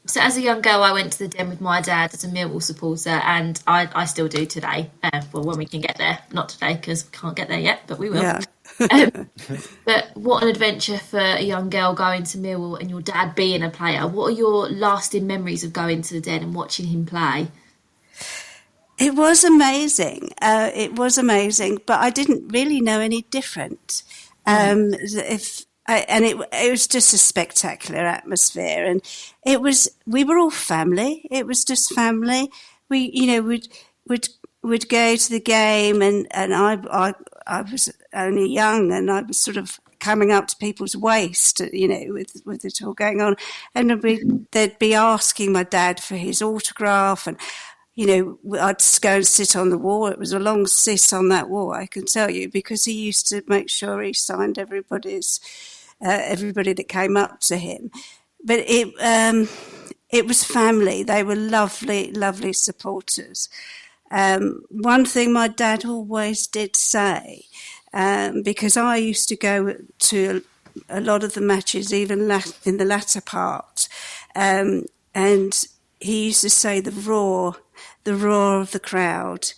Speaker 8: So as a young girl, I went to the Den with my dad as a Millwall supporter, and I still do today. Well, when we can get there, not today because we can't get there yet, but we will.
Speaker 15: Yeah.
Speaker 8: But what an adventure for a young girl going to Millwall and your dad being a player. What are your lasting memories of going to the Den and watching him play?
Speaker 15: It was amazing. But I didn't really know any different. It was just a spectacular atmosphere, and we were all family. It was just family. Would go to the game, and I was only young, and I was sort of coming up to people's waist, with it all going on, and they'd be asking my dad for his autograph, and I'd just go and sit on the wall. It was a long sit on that wall, I can tell you, because he used to make sure he signed everybody that came up to him. But it was family. They were lovely, lovely supporters. One thing my dad always did say, because I used to go to a lot of the matches, even in the latter part, and he used to say the roar of the crowd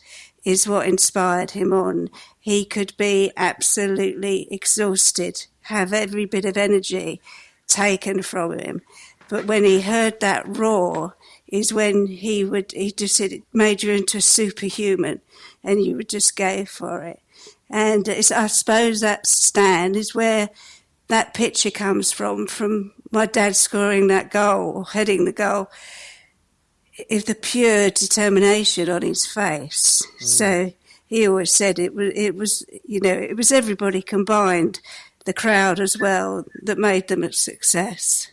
Speaker 15: is what inspired him on. He could be absolutely exhausted, have every bit of energy taken from him. But when he heard that roar is when he just said it made you into a superhuman, and you would just go for it. And I suppose that stand is where that picture comes from my dad scoring that goal, or heading the goal, is the pure determination on his face. So he always said it was everybody combined, the crowd as well, that made them a success.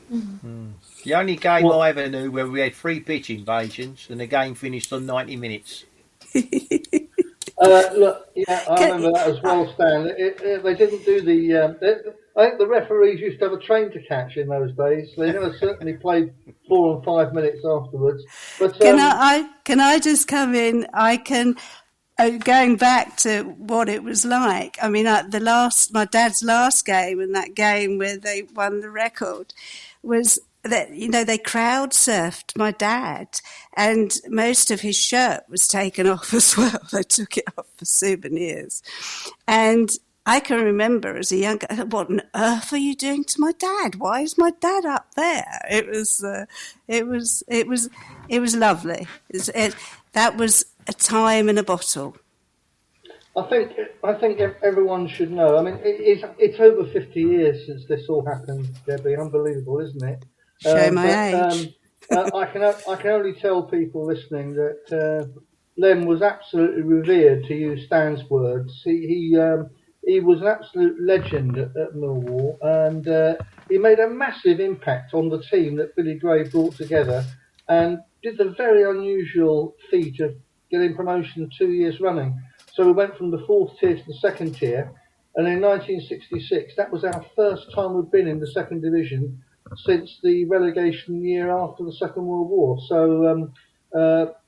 Speaker 6: The only game I ever knew where we had 3 pitch invasions and the game finished on 90 minutes.
Speaker 7: I remember that as well, Stan. They didn't do I think the referees used to have a train to catch in those days. They never certainly played 4 and 5 minutes afterwards. But
Speaker 15: can I just come in? Going back to what it was like. I mean, my dad's last game, and that game where they won the record, was that they crowd surfed my dad, and most of his shirt was taken off as well. They took it off for souvenirs, and I can remember as a young guy, what on earth are you doing to my dad? Why is my dad up there? It was lovely. That was a time in a bottle.
Speaker 7: I think everyone should know. I mean, it's over 50 years since this all happened, Debbie. Unbelievable, isn't it?
Speaker 15: Show my age.
Speaker 7: I can only tell people listening that Len was absolutely revered, to use Stan's words. He was an absolute legend at Millwall, and he made a massive impact on the team that Billy Gray brought together, and did the very unusual feat of getting promotion 2 years running. So we went from the 4th tier to the 2nd tier, and in 1966, that was our first time we'd been in the 2nd division since the relegation year after the Second World War. So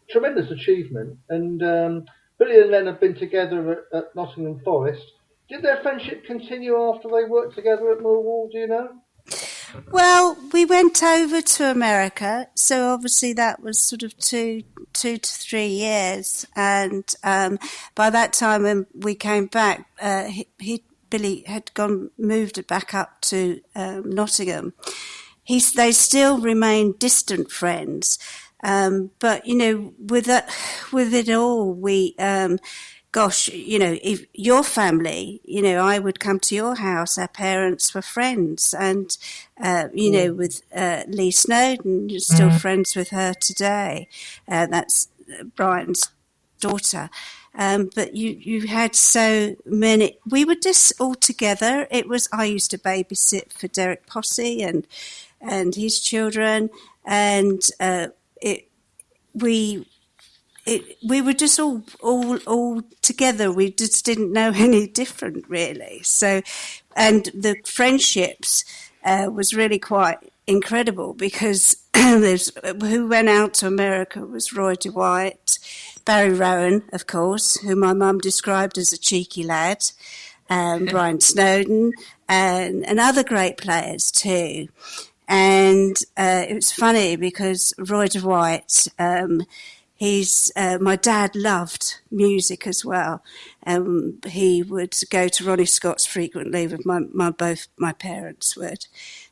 Speaker 7: tremendous achievement. And Billy and Len have been together at Nottingham Forest. Did their friendship continue after they worked together at Millwall, do you know?
Speaker 15: Well, we went over to America, so obviously that was sort of two to 3 years. And by that time when we came back, Billy had moved back up to Nottingham. They still remained distant friends. But, you know, with it all, we... gosh, you know, if your family, you know, I would come to your house, our parents were friends, and, you know, with Lee Snowden, you're still friends with her today. That's Brian's daughter. But you had so many, we were just all together. I used to babysit for Derek Posse and his children, and we were just all together. We just didn't know any different, really. So, and the friendships was really quite incredible, because who went out to America was Roy DeWitt, Barry Rowan, of course, who my mum described as a cheeky lad, Brian Snowden, and other great players too. And it was funny because Roy DeWitt, my dad loved music as well. He would go to Ronnie Scott's frequently with both my parents would.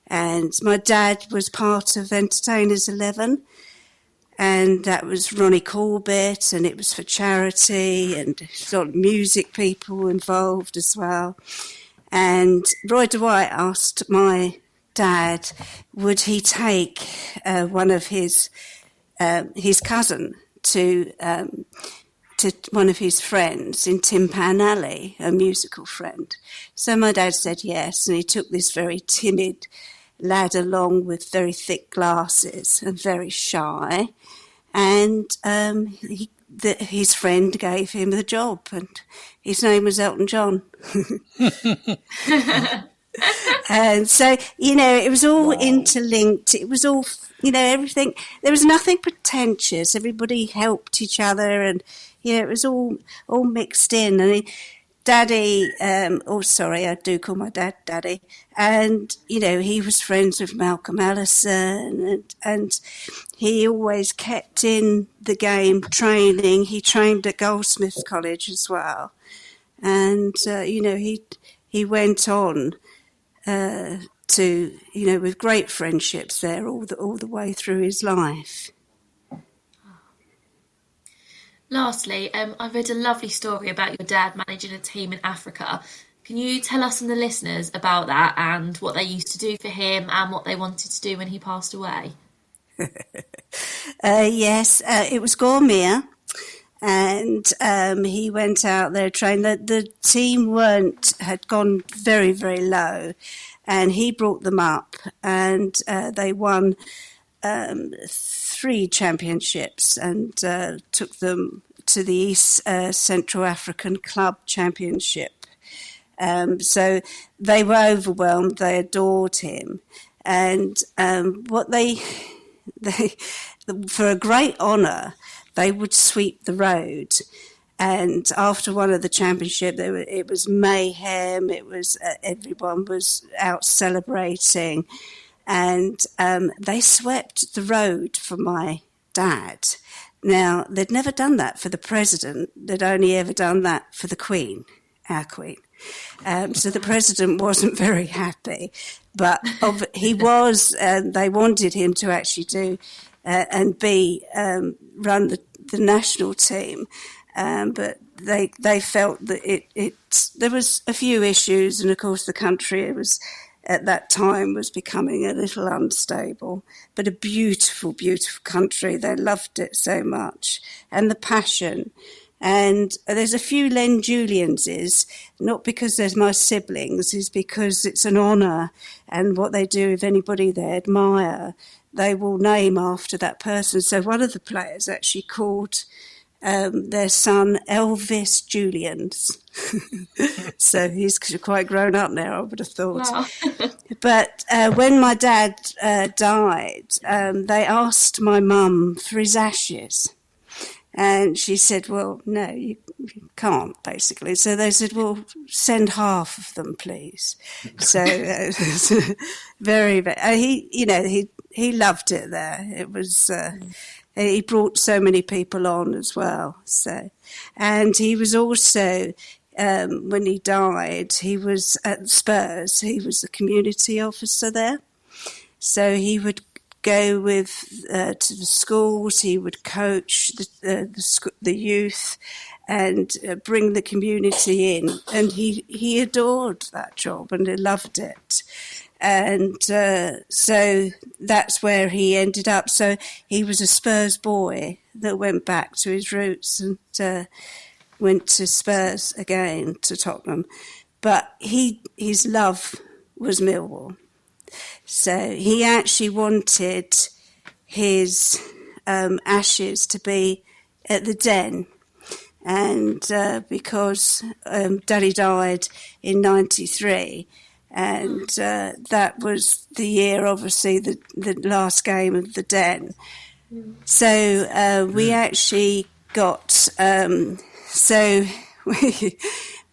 Speaker 15: And my dad was part of Entertainers 11, and that was Ronnie Corbett, and it was for charity, and sort of music people involved as well. And Roy DeWitt asked my dad, would he take one of his cousin to one of his friends in Tin Pan Alley, a musical friend. So my dad said yes, and he took this very timid lad along with very thick glasses and very shy, and his friend gave him the job, and his name was Elton John. And so, you know, it was all interlinked. It was all, you know, everything. There was nothing pretentious. Everybody helped each other, and, you know, it was all mixed in. And Daddy, I do call my dad Daddy. And, you know, he was friends with Malcolm Allison, and he always kept in the game training. He trained at Goldsmiths College as well. And, you know, he went on to, you know, with great friendships there all the way through his life.
Speaker 8: Lastly, I read a lovely story about your dad managing a team in Africa. Can you tell us and the listeners about that, and what they used to do for him and what they wanted to do when he passed away?
Speaker 15: Yes, it was Gormere, and he went out there trained. The team had gone very, very low, and he brought them up, and they won 3 championships, and took them to the East Central African Club Championship. So they were overwhelmed. They adored him, and what they for a great honour, they would sweep the road. And after one of the championship, it was mayhem. It was everyone was out celebrating, and they swept the road for my dad. Now, they'd never done that for the president. They'd only ever done that for the Queen, our Queen. So the president wasn't very happy, but he was. They wanted him to actually do and run the national team, but they felt that there was a few issues, and of course the country at that time was becoming a little unstable, but a beautiful, beautiful country. They loved it so much, and the passion. And there's a few Len Julianses, not because they're my siblings, is because it's an honour, and what they do, if anybody they admire, they will name after that person. So one of the players actually called their son Elvis Julians. So he's quite grown up now, I would have thought. Wow. But when my dad died, they asked my mum for his ashes. And she said, well, no, you can't, basically. So they said, well, send half of them, please. So very, he loved it there. It was, he brought so many people on as well. So, and he was also, when he died, he was at Spurs. He was a community officer there. So he would go with to the schools. He would coach the youth and bring the community in. And he adored that job and he loved it. And so that's where he ended up. So he was a Spurs boy that went back to his roots and went to Spurs again, to Tottenham. But his love was Millwall. So he actually wanted his ashes to be at the Den. And because Daddy died in 93, and that was the year, obviously, the last game of the Den. So we actually got...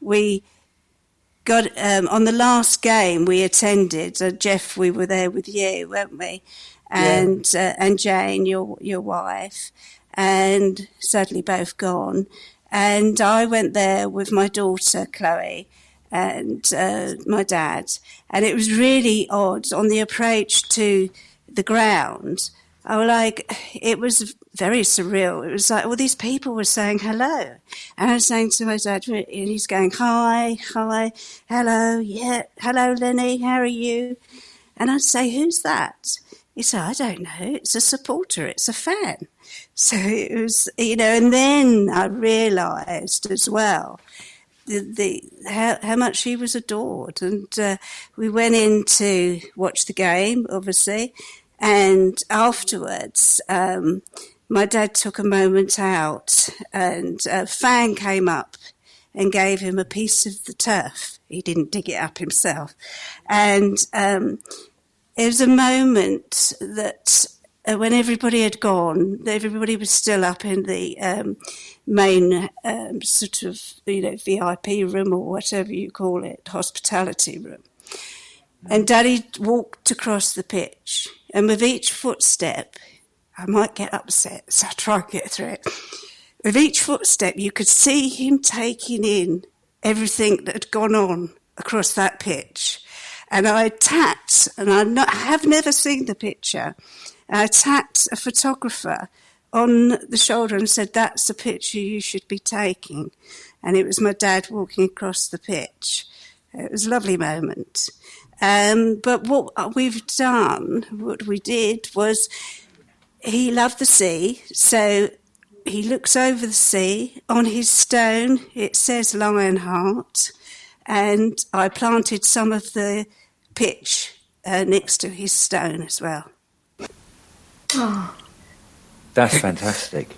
Speaker 15: we got on the last game we attended. Jeff, we were there with you, weren't we? And Jane, your wife, and sadly both gone. And I went there with my daughter Chloe and my dad, and it was really odd on the approach to the ground. It was very surreal. It was like all these people were saying hello. And I was saying to my dad, and he's going, hi, hello, yeah, hello, Lenny, how are you? And I'd say, who's that? He said, I don't know, it's a supporter, it's a fan. So it was, and then I realised as well how much he was adored. And we went in to watch the game, obviously. And afterwards, my dad took a moment out and a fan came up and gave him a piece of the turf. He didn't dig it up himself. And it was a moment that when everybody had gone, everybody was still up in the main sort of, VIP room or whatever you call it, hospitality room. And Daddy walked across the pitch, and with each footstep, I might get upset, so I'll try and get through it. With each footstep, you could see him taking in everything that had gone on across that pitch. And I tapped, and I have never seen the picture, and I tapped a photographer on the shoulder and said, that's the picture you should be taking. And it was my dad walking across the pitch. It was a lovely moment. But what we did was, he loved the sea, so he looks over the sea. On his stone, it says Lionheart, and I planted some of the pitch next to his stone as well.
Speaker 4: Oh. That's fantastic.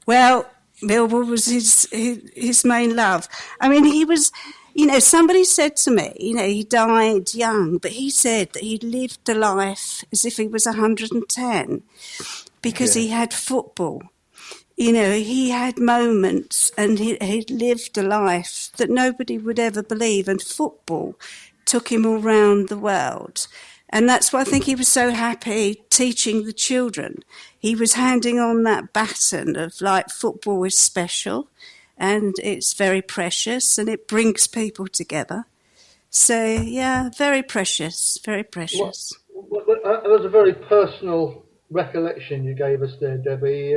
Speaker 15: Well, Millwall was his main love. I mean, he was... somebody said to me, he died young, but he said that he lived a life as if he was 110 because he had football. He had moments and he lived a life that nobody would ever believe, and football took him all around the world. And that's why I think he was so happy teaching the children. He was handing on that baton of football is special. And it's very precious, and it brings people together. So, yeah, very precious, very precious.
Speaker 7: Well, it was a very personal recollection you gave us there, Debbie.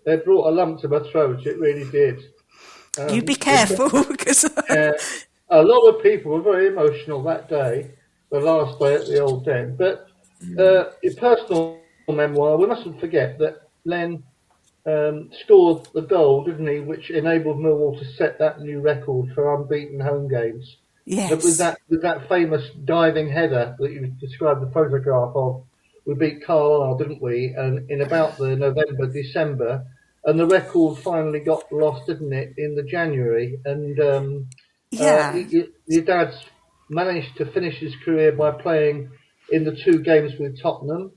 Speaker 7: It brought a lump to my throat, it really did.
Speaker 15: You be careful, because...
Speaker 7: a lot of people were very emotional that day, the last day at the Old Den. But your personal memoir, we mustn't forget that Len... scored the goal, didn't he, which enabled Millwall to set that new record for unbeaten home games.
Speaker 15: Yes.
Speaker 7: With that famous diving header that you described the photograph of, we beat Carlisle, didn't we? And in about the November, December, and the record finally got lost, didn't it, in the January? And your dad's managed to finish his career by playing in the two games with Tottenham.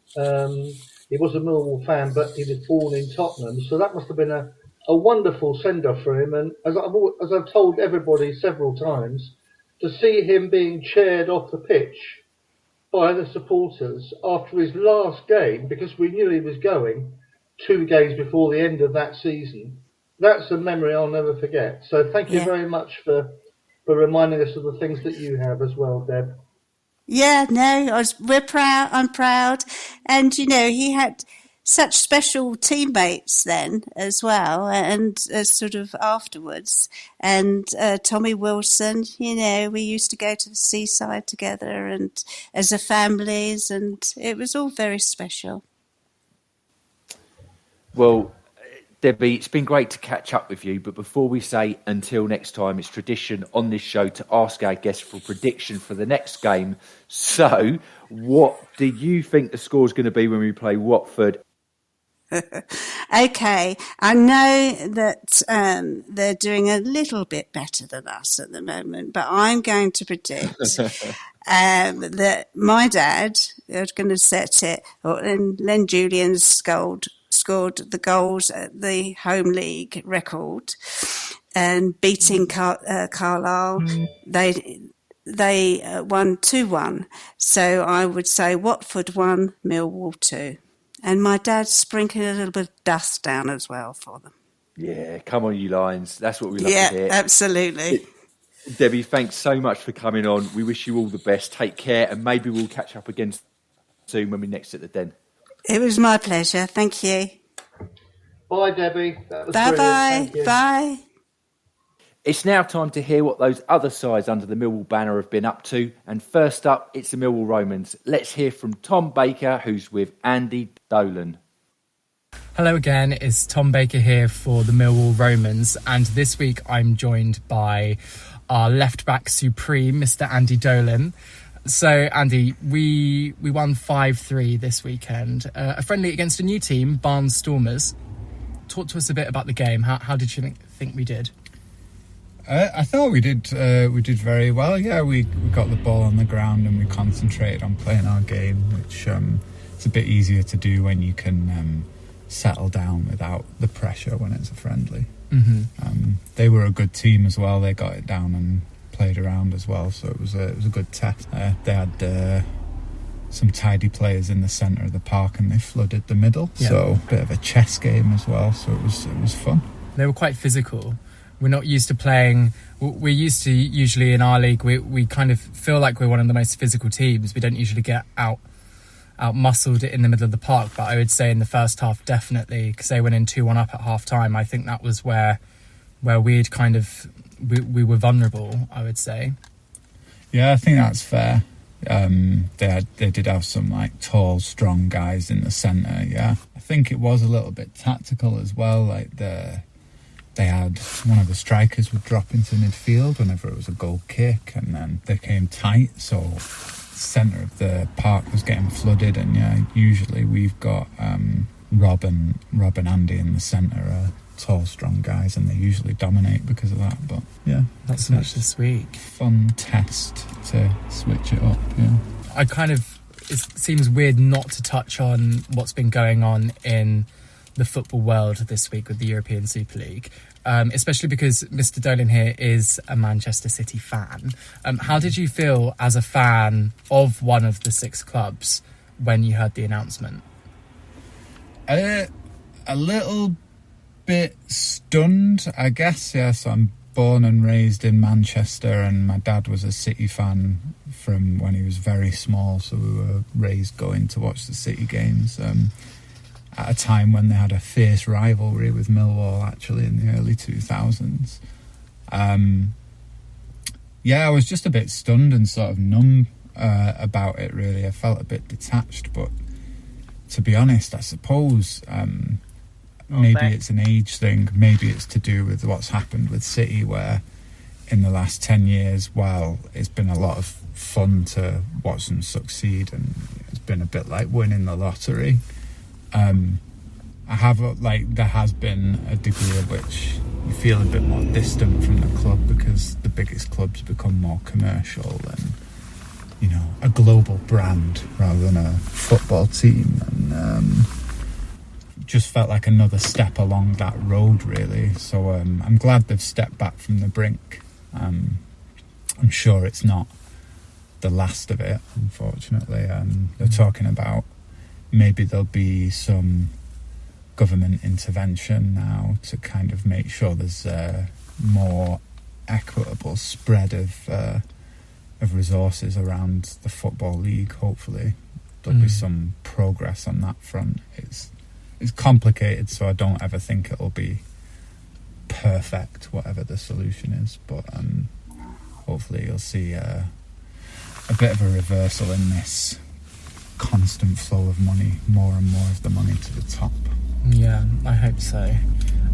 Speaker 7: he was a Millwall fan, but he was born in Tottenham. So that must have been a wonderful send-off for him. And as I've told everybody several times, to see him being cheered off the pitch by the supporters after his last game, because we knew he was going 2 games before the end of that season, that's a memory I'll never forget. So thank you very much for reminding us of the things that you have as well, Deb.
Speaker 15: Yeah, no, we're proud. I'm proud. And, he had such special teammates then as well, and sort of afterwards. And Tommy Wilson, we used to go to the seaside together and as a families, and it was all very special.
Speaker 4: Well, Debbie, it's been great to catch up with you, but before we say until next time, it's tradition on this show to ask our guests for a prediction for the next game. So, what do you think the score's going to be when we play Watford?
Speaker 15: Okay, I know that they're doing a little bit better than us at the moment, but I'm going to predict that my dad is going to set it, and Len Julians scored the goals at the home league record, and beating Carlisle, they won 2-1. So I would say Watford 1, Millwall 2. And my dad sprinkled a little bit of dust down as well for them.
Speaker 4: Yeah, come on, you Lions. That's what we love to hear.
Speaker 15: Yeah, absolutely.
Speaker 4: Debbie, thanks so much for coming on. We wish you all the best. Take care, and maybe we'll catch up again soon when we're next at the Den.
Speaker 15: It was my pleasure. Thank you.
Speaker 7: Bye, Debbie. That was
Speaker 15: bye. Bye.
Speaker 4: It's now time to hear what those other sides under the Millwall banner have been up to. And first up, it's the Millwall Romans. Let's hear from Tom Baker, who's with Andy Dolan.
Speaker 16: Hello again, it's Tom Baker here for the Millwall Romans. And this week I'm joined by our left-back supreme, Mr. Andy Dolan. So, Andy, we won 5-3 this weekend. A friendly against a new team, Barnes Stormers. Talk to us a bit about the game. How did you think we did?
Speaker 17: I thought we did very well. Yeah, we got the ball on the ground and we concentrated on playing our game, which it's a bit easier to do when you can settle down without the pressure when it's a friendly. Mm-hmm. They were a good team as well. They got it down and played around as well, so it was a good test. They had some tidy players in the centre of the park and they flooded the middle, so a bit of a chess game as well, so it was fun. They were quite physical. We're not used to playing. We're used to, usually in our league, we kind of feel like we're one of the most physical teams. We don't usually get out muscled in the middle of the park, but I would say in the first half definitely, because they went in 2-1 up at half time. I think that was where we'd kind of we were vulnerable, I would say. Yeah, I think that's fair. They did have some like tall, strong guys in the centre. Yeah, I think it was a little bit tactical as well. Like they had one of the strikers would drop into midfield whenever it was a goal kick, and then they came tight, so the centre of the park was getting flooded. And yeah, usually we've got Rob and Andy in the centre, tall, strong guys, and they usually dominate because of that. But yeah, that's so much this week. Fun test to switch it up. Yeah, it seems weird not to touch on what's been going on in the football world this week with the European Super League, especially because Mr. Dolan here is a Manchester City fan. How did you feel as a fan of one of the 6 clubs when you heard the announcement? A little bit stunned, I guess. Yes, I'm born and raised in Manchester, and my dad was a City fan from when he was very small, so we were raised going to watch the City games. At a time when they had a fierce rivalry with Millwall, actually, in the early 2000s. Yeah, I was just a bit stunned and sort of numb about it, really. I felt a bit detached, but to be honest, I suppose maybe it's an age thing, maybe it's to do with what's happened with City, where in the last 10 years, while it's been a lot of fun to watch them succeed, and it's been a bit like winning the lottery, there has been a degree at which you feel a bit more distant from the club because the biggest clubs become more commercial and, a global brand rather than a football team. And just felt like another step along that road, really. So I'm glad they've stepped back from the brink. I'm sure it's not the last of it, unfortunately. They're talking about maybe there'll be some government intervention now to kind of make sure there's a more equitable spread of resources around the Football League. Hopefully there'll be some progress on that front. It's complicated, so I don't ever think it'll be perfect, whatever the solution is, but hopefully you'll see a bit of a reversal in this constant flow of money, more and more of the money to the top.
Speaker 16: Yeah, I hope so.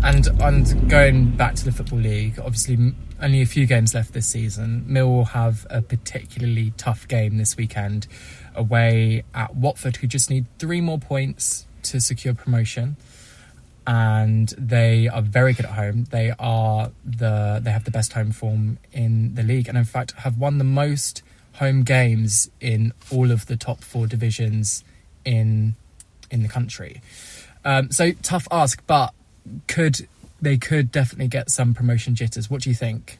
Speaker 16: And going back to the Football League, obviously only a few games left this season. Millwall have a particularly tough game this weekend away at Watford, who just need 3 more points to secure promotion, and they are very good at home. They have the best home form in the league, and in fact have won the most home games in all of the top 4 divisions in the country. So tough ask, but they could definitely get some promotion jitters. What do you think?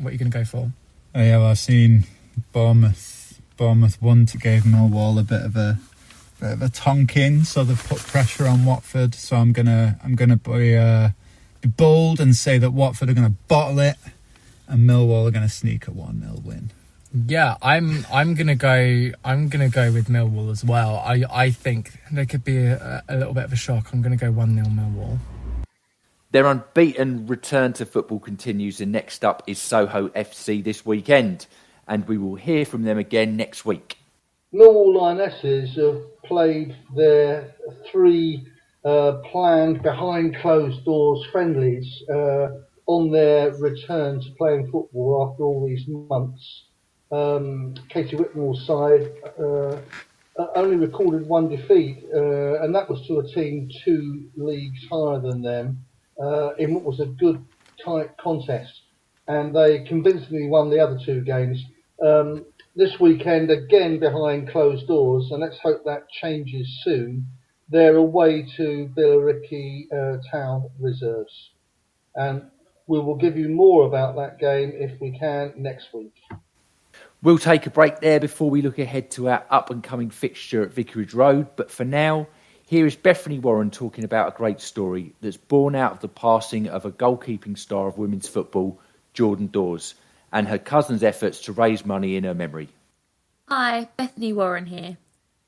Speaker 16: What are you going to go for?
Speaker 17: Yeah, well, I've seen Bournemouth won to give Millwall a bit of a tonking, so they've put pressure on Watford. So I'm gonna be bold and say that Watford are gonna bottle it, and Millwall are gonna sneak a 1-0 win.
Speaker 16: Yeah, I'm gonna go with Millwall as well. I think there could be a little bit of a shock. I'm gonna go 1-0 Millwall.
Speaker 4: Their unbeaten return to football continues, and next up is Soho FC this weekend, and we will hear from them again next week.
Speaker 7: Millwall Lionesses have played their 3 planned behind closed doors friendlies on their return to playing football after all these months. Katie Whitmore's side only recorded 1 defeat, and that was to a team 2 leagues higher than them in what was a good tight contest, and they convincingly won the other 2 games. This weekend, again behind closed doors, and let's hope that changes soon. They're away to Billericay Town Reserves, and we will give you more about that game if we can next week.
Speaker 4: We'll take a break there before we look ahead to our up-and-coming fixture at Vicarage Road. But for now, here is Bethany Warren talking about a great story that's born out of the passing of a goalkeeping star of women's football, Jordan Dawes, and her cousin's efforts to raise money in her memory.
Speaker 3: Hi, Bethany Warren here.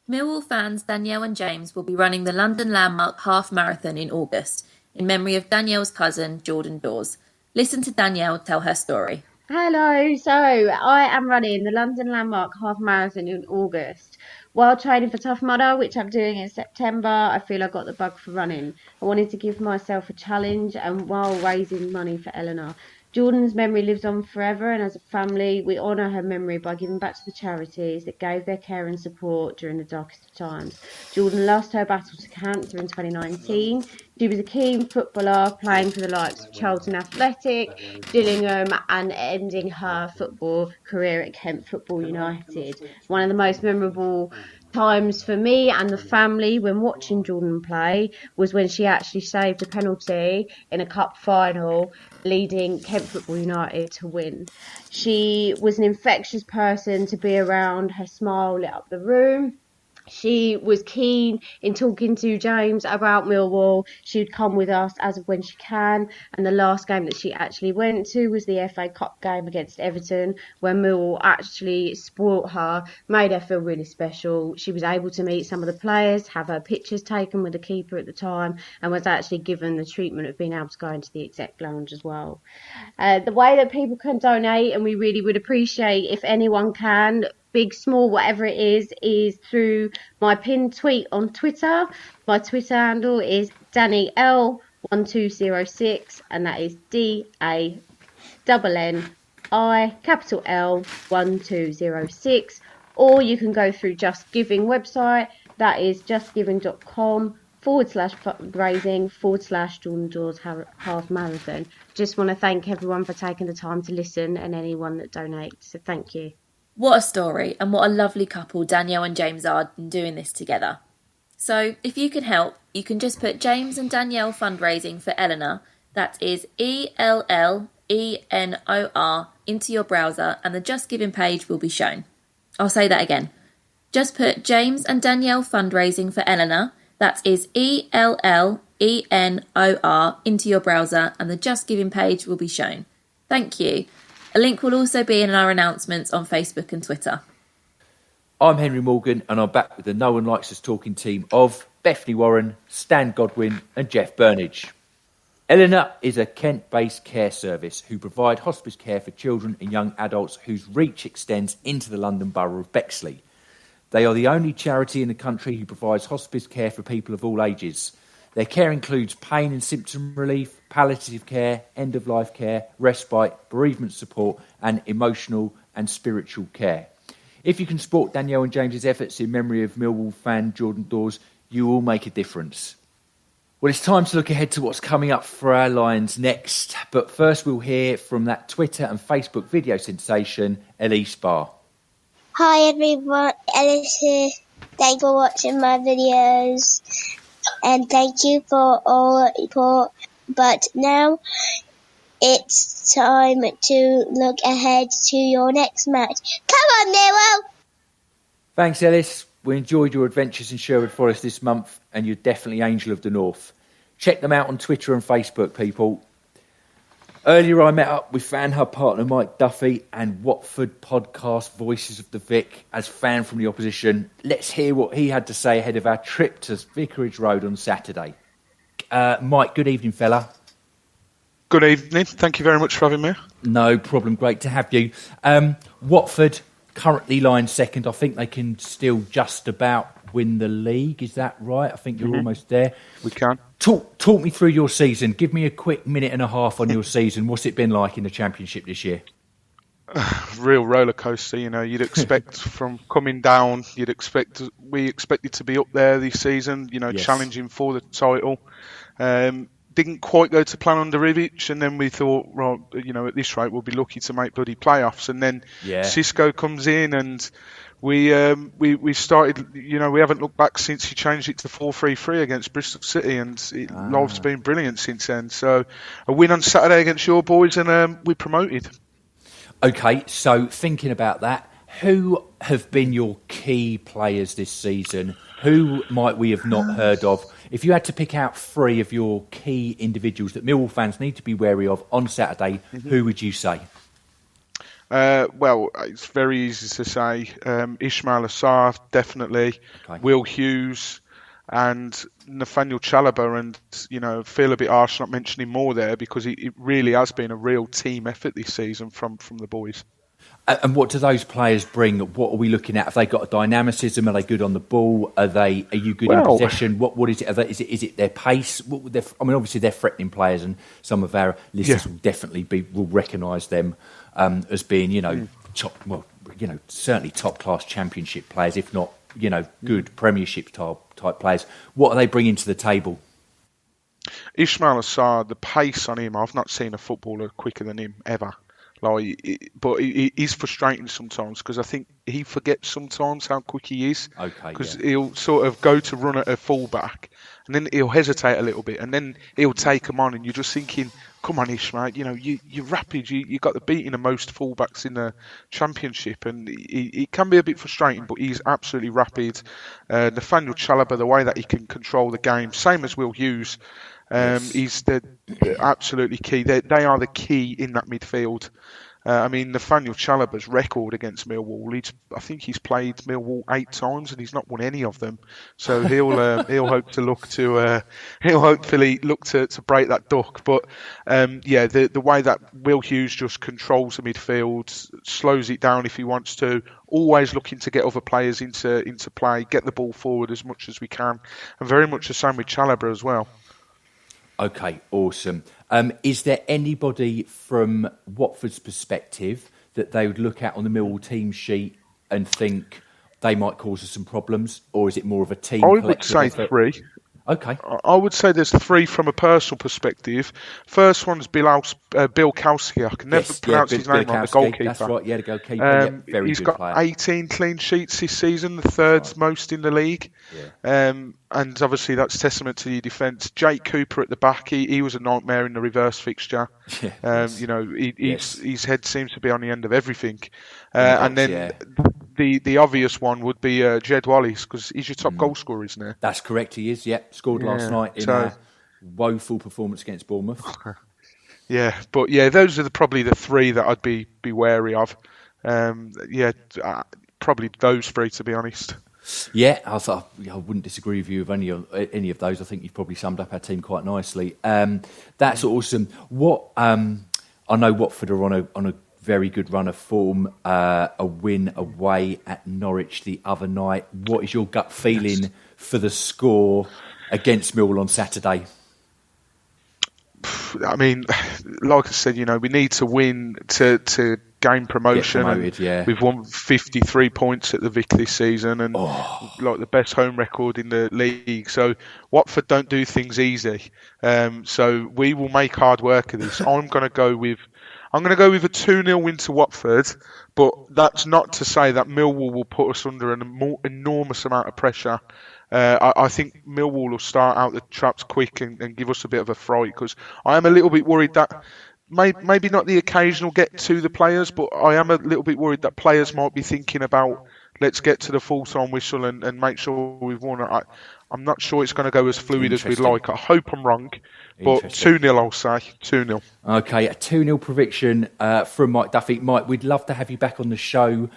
Speaker 3: Millwall fans Danielle and James will be running the London Landmark Half Marathon in August in memory of Danielle's cousin, Jordan Dawes. Listen to Danielle tell her story.
Speaker 18: Hello, so I am running the London Landmark Half Marathon in August. While training for Tough Mudder, which I'm doing in September, I feel I got the bug for running. I wanted to give myself a challenge, and while raising money for Eleanor. Jordan's memory lives on forever, and as a family, we honour her memory by giving back to the charities that gave their care and support during the darkest of times. Jordan lost her battle to cancer in 2019. She was a keen footballer, playing for the likes of Charlton Athletic, Gillingham, and ending her football career at Kent Football United. One of the most memorable times for me and the family when watching Jordan play was when she actually saved a penalty in a cup final, leading Kent Football United to win. She was an infectious person to be around. Her smile lit up the room. She was keen in talking to James about Millwall. She would come with us as of when she can. And the last game that she actually went to was the FA Cup game against Everton, where Millwall actually spoilt her, made her feel really special. She was able to meet some of the players, have her pictures taken with the keeper at the time, and was actually given the treatment of being able to go into the exec lounge as well. The way that people can donate, and we really would appreciate if anyone can, big, small, whatever it is through my pinned tweet on Twitter. My Twitter handle is DannyL1206, and that is DANNIL1206. Or you can go through Just Giving website, that is justgiving.com/fundraising/Jordan Dawes Half Marathon. Just want to thank everyone for taking the time to listen, and anyone that donates, so thank you.
Speaker 3: What a story, and what a lovely couple Danielle and James are in doing this together. So if you can help, you can just put James and Danielle fundraising for Eleanor, that is ELLENOR, into your browser and the Just Giving page will be shown. I'll say that again. Just put James and Danielle fundraising for Eleanor, that is ELLENOR, into your browser and the Just Giving page will be shown. Thank you. A link will also be in our announcements on Facebook and Twitter.
Speaker 4: I'm Henry Morgan and I'm back with the No One Likes Us talking team of Bethany Warren, Stan Godwin and Jeff Burnige. Eleanor is a Kent-based care service who provide hospice care for children and young adults whose reach extends into the London Borough of Bexley. They are the only charity in the country who provides hospice care for people of all ages. Their care includes pain and symptom relief, palliative care, end-of-life care, respite, bereavement support and emotional and spiritual care. If you can support Danielle and James's efforts in memory of Millwall fan Jordan Dawes, you will make a difference. Well, it's time to look ahead to what's coming up for our Lions next. But first we'll hear from that Twitter and Facebook video sensation, Elise Barr.
Speaker 19: Hi everyone, Ellis here. Thanks for watching my videos. And thank you for all the support. But now it's time to look ahead to your next match. Come on, Millwall!
Speaker 4: Thanks, Ellis. We enjoyed your adventures in Sherwood Forest this month, and you're definitely Angel of the North. Check them out on Twitter and Facebook, people. Earlier, I met up with Fan Hub partner Mike Duffy and Watford podcast Voices of the Vic as fan from the opposition. Let's hear what he had to say ahead of our trip to Vicarage Road on Saturday. Mike, good evening, fella.
Speaker 20: Good evening. Thank you very much for having me.
Speaker 4: No problem. Great to have you. Watford currently lying second. I think they can still just about win the league. Is that right? I think you're almost there.
Speaker 20: We can.
Speaker 4: Talk me through your season. Give me a quick minute and a half on your season. What's it been like in the Championship this year?
Speaker 20: Real roller coaster. You know, you'd expect from coming down. We expected to be up there this season. You know, yes. Challenging for the title. Didn't quite go to plan under Rivic, and then we thought, well, you know, at this rate we'll be lucky to make bloody playoffs. And then Cisco comes in, and we started. You know, we haven't looked back since he changed it to 4-3-3 against Bristol City, and life's been brilliant since then. So a win on Saturday against your boys, and we promoted.
Speaker 4: Okay, so thinking about that, who have been your key players this season? Who might we have not heard of? If you had to pick out three of your key individuals that Millwall fans need to be wary of on Saturday, who would you say?
Speaker 20: Well, it's very easy to say. Ismail Assar, definitely. Okay. Will Hughes and Nathaniel Chalobah. And, you know, feel a bit harsh not mentioning more there because it really has been a real team effort this season from the boys.
Speaker 4: And what do those players bring? What are we looking at? Have they got a dynamicism? Are they good on the ball? Are you good in possession? What is it? Is it their pace? Obviously they're threatening players, and some of our listeners will definitely will recognise them as being, you know, certainly top class Championship players, if not, you know, good Premiership type players. What are they bringing to the table?
Speaker 20: Ismail Assar, the pace on him, I've not seen a footballer quicker than him ever. But it is frustrating sometimes because I think he forgets sometimes how quick he is. Okay. Because he'll sort of go to run at a fullback, and then he'll hesitate a little bit, and then he'll take him on, and you're just thinking, "Come on, Ishmael, you know you're rapid. You got the beating of most fullbacks in the Championship, and it can be a bit frustrating, but he's absolutely rapid. Nathaniel Chalobah, the way that he can control the game, same as Will Hughes." He's the absolutely key. They are the key in that midfield. Nathaniel Chalobah's record against Millwall, I think he's played Millwall 8 times and he's not won any of them. So he'll hopefully look to break that duck. But the way that Will Hughes just controls the midfield, slows it down if he wants to, always looking to get other players into play, get the ball forward as much as we can, and very much the same with Chalobah as well.
Speaker 4: Okay, awesome. Is there anybody from Watford's perspective that they would look at on the Millwall team sheet and think they might cause us some problems, or is it more of a team?
Speaker 20: I would say effort? 3.
Speaker 4: Okay.
Speaker 20: I would say there's 3 from a personal perspective. First one's Bill Kowski. I can never pronounce his name right, the goalkeeper.
Speaker 4: That's right, the goalkeeper. Very
Speaker 20: he's
Speaker 4: good
Speaker 20: got
Speaker 4: player.
Speaker 20: 18 clean sheets this season, the third most in the league.
Speaker 4: Yeah.
Speaker 20: And obviously that's testament to your defence. Jake Cooper at the back, he was a nightmare in the reverse fixture. His head seems to be on the end of everything. And then the obvious one would be Jed Wallace, because he's your top goal scorer, isn't he?
Speaker 4: That's correct, he is, scored last night in a woeful performance against Bournemouth.
Speaker 20: But those are probably the 3 that I'd be wary of. Probably those 3, to be honest.
Speaker 4: Yeah, I wouldn't disagree with you with any of those. I think you've probably summed up our team quite nicely. That's awesome. I know Watford are on a very good run of form. A win away at Norwich the other night. What is your gut feeling for the score against Millwall on Saturday?
Speaker 20: I mean, like I said, we need to win to gain promotion. We've won 53 points at the Vic this season, and like the best home record in the league. So Watford don't do things easy. So we will make hard work of this. I'm going to go with a 2-0 win to Watford, but that's not to say that Millwall will put us under an enormous amount of pressure. I think Millwall will start out the traps quick and give us a bit of a fright, because I am a little bit worried that maybe not the occasional get to the players, but I am a little bit worried that players might be thinking about, let's get to the full-time whistle and make sure we've won. I'm not sure it's going to go as fluid as we'd like. I hope I'm wrong, but 2-0 I'll say, 2-0.
Speaker 4: Okay, a 2-0 prediction from Mike Duffy. Mike, we'd love to have you back on the show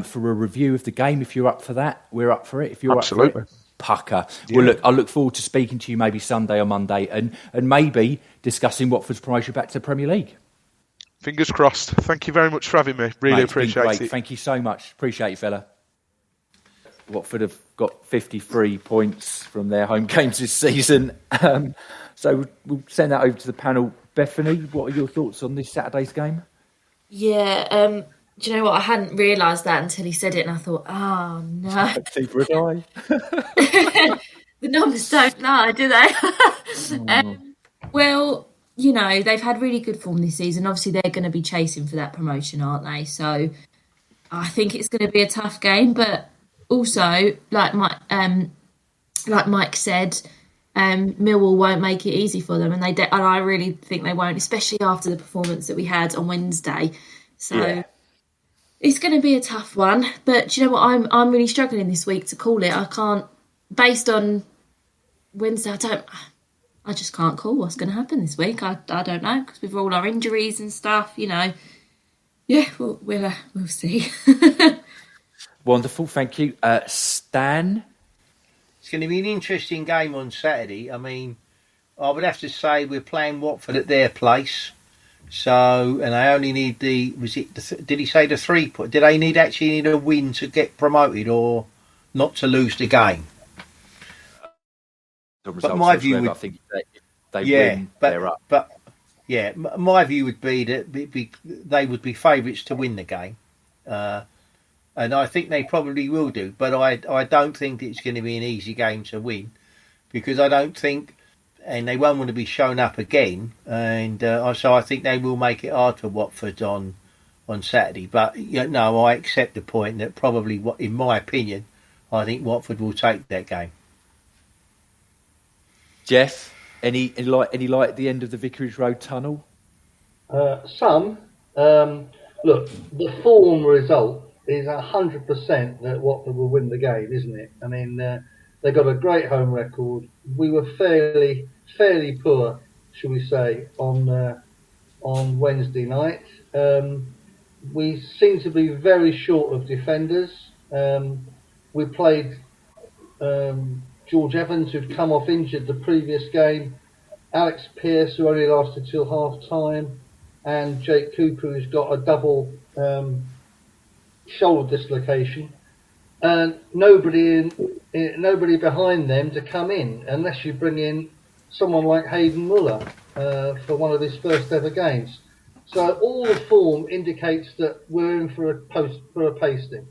Speaker 4: for a review of the game. If you're up for that, we're up for it. If you're
Speaker 20: Absolutely.
Speaker 4: Up for it, pucker. Yeah. Well, look, I look forward to speaking to you maybe Sunday or Monday and maybe discussing Watford's promotion back to the Premier League.
Speaker 20: Fingers crossed. Thank you very much for having me. Really appreciate it.
Speaker 4: Thank you so much. Appreciate you, fella. Watford have got 53 points from their home games this season. So we'll send that over to the panel. Bethany, what are your thoughts on this Saturday's game?
Speaker 8: Yeah, do you know what? I hadn't realised that until he said it, and I thought, oh no. The numbers don't lie, do they? Well, they've had really good form this season. Obviously, they're going to be chasing for that promotion, aren't they? So I think it's going to be a tough game, but also, like Mike said, Millwall won't make it easy for them, and I really think they won't, especially after the performance that we had on Wednesday. So it's going to be a tough one. But do you know what? I'm really struggling this week to call it. I can't, based on Wednesday. I just can't call what's going to happen this week. I don't know, because with all our injuries and stuff, Yeah, we'll see.
Speaker 4: Wonderful, thank you. Stan?
Speaker 6: It's going to be an interesting game on Saturday. I mean, I would have to say we're playing Watford at their place. So, and I only need did he say the 3 point? Did they actually need a win to get promoted or not to lose the game?
Speaker 4: But my view would, I think they win, they're up.
Speaker 6: But my view would be that they would be favourites to win the game. And I think they probably will do, but I don't think it's going to be an easy game to win, because I don't think, and they won't want to be shown up again, and so I think they will make it hard for Watford on Saturday. But I accept the point that probably, in my opinion, I think Watford will take that game.
Speaker 4: Jeff, any light at the end of the Vicarage Road tunnel?
Speaker 7: Some. Look, the form result is 100% that Watford will win the game, isn't it? I mean, they got a great home record. We were fairly poor, shall we say, on Wednesday night. We seem to be very short of defenders. We played George Evans, who'd come off injured the previous game, Alex Pearce, who only lasted till half time, and Jake Cooper, who's got a double shoulder dislocation, and nobody behind them to come in, unless you bring in someone like Hayden Muller for one of his first ever games. So all the form indicates that we're in for a pasting.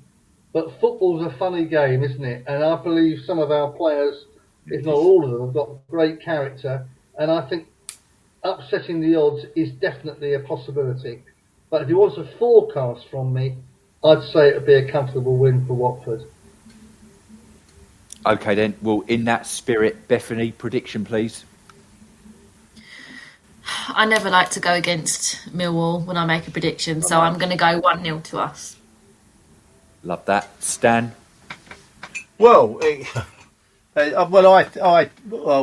Speaker 7: But football's a funny game, isn't it? And I believe some of our players if not all of them, have got great character, and I think upsetting the odds is definitely a possibility. But if you want a forecast from me, I'd say it would be a comfortable win for Watford.
Speaker 4: Okay then, well, in that spirit, Bethany, prediction please.
Speaker 8: I never like to go against Millwall when I make a prediction, so I'm going to go 1-0 to us.
Speaker 4: Love that. Stan?
Speaker 6: Well, I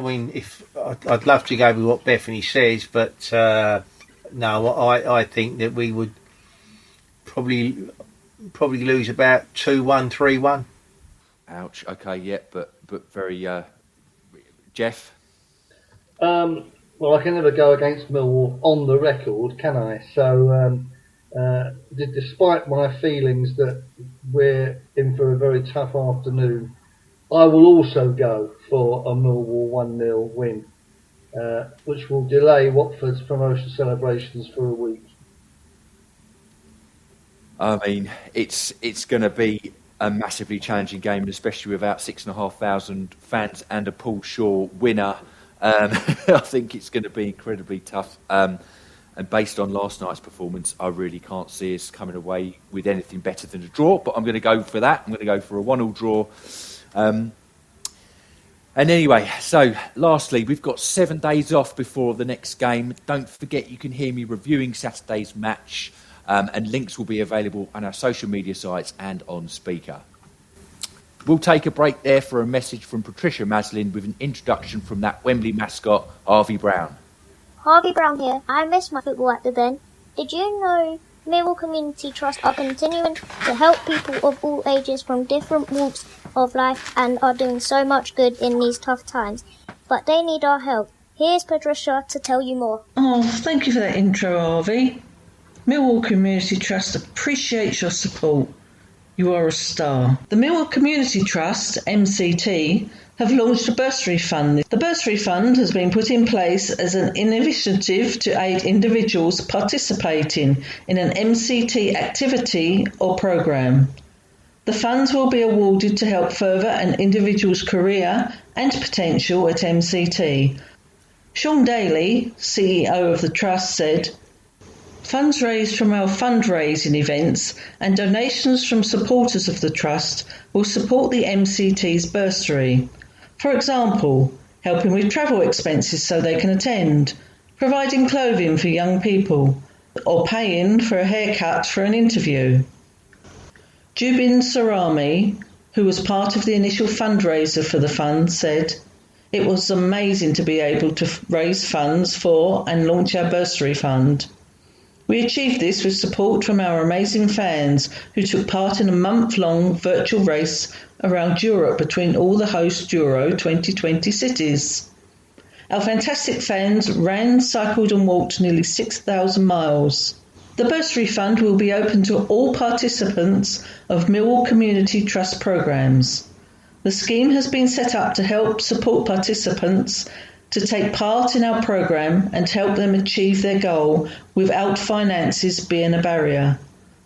Speaker 6: mean, if I'd love to go with what Bethany says, but no, I think that we would probably lose about 2-1, 3-1.
Speaker 4: Ouch. Okay, yeah, but very. Jeff?
Speaker 7: Well, I can never go against Millwall on the record, can I? So, despite my feelings that we're in for a very tough afternoon, I will also go for a Millwall 1-0 win, which will delay Watford's promotion celebrations for a week.
Speaker 4: I mean, it's going to be a massively challenging game, especially without 6,500 fans and a Paul Shaw winner. I think it's going to be incredibly tough. And based on last night's performance, I really can't see us coming away with anything better than a draw. But I'm going to go for that. I'm going to go for a 1-1 draw. And anyway, so lastly, we've got 7 days off before the next game. Don't forget you can hear me reviewing Saturday's match, and links will be available on our social media sites and on speaker. We'll take a break there for a message from Patricia Maslin with an introduction from that Wembley mascot, Harvey Brown.
Speaker 21: Harvey Brown here. I miss my football at the Den. Did you know Millwall Community Trust are continuing to help people of all ages from different walks of life and are doing so much good in these tough times? But they need our help. Here's Patricia to tell you more.
Speaker 22: Oh, thank you for that intro, Harvey. Millwall Community Trust appreciates your support. You are a star. The Millwall Community Trust, MCT, have launched a bursary fund. The bursary fund has been put in place as an initiative to aid individuals participating in an MCT activity or programme. The funds will be awarded to help further an individual's career and potential at MCT. Sean Daly, CEO of the Trust, said, "Funds raised from our fundraising events and donations from supporters of the Trust will support the MCT's bursary. For example, helping with travel expenses so they can attend, providing clothing for young people, or paying for a haircut for an interview." Jubin Sarami, who was part of the initial fundraiser for the fund, said, "It was amazing to be able to raise funds for and launch our bursary fund. We achieved this with support from our amazing fans who took part in a month-long virtual race around Europe between all the host Euro 2020 cities. Our fantastic fans ran, cycled and walked nearly 6,000 miles. The bursary fund will be open to all participants of Millwall Community Trust programmes. The scheme has been set up to help support participants to take part in our programme and help them achieve their goal without finances being a barrier.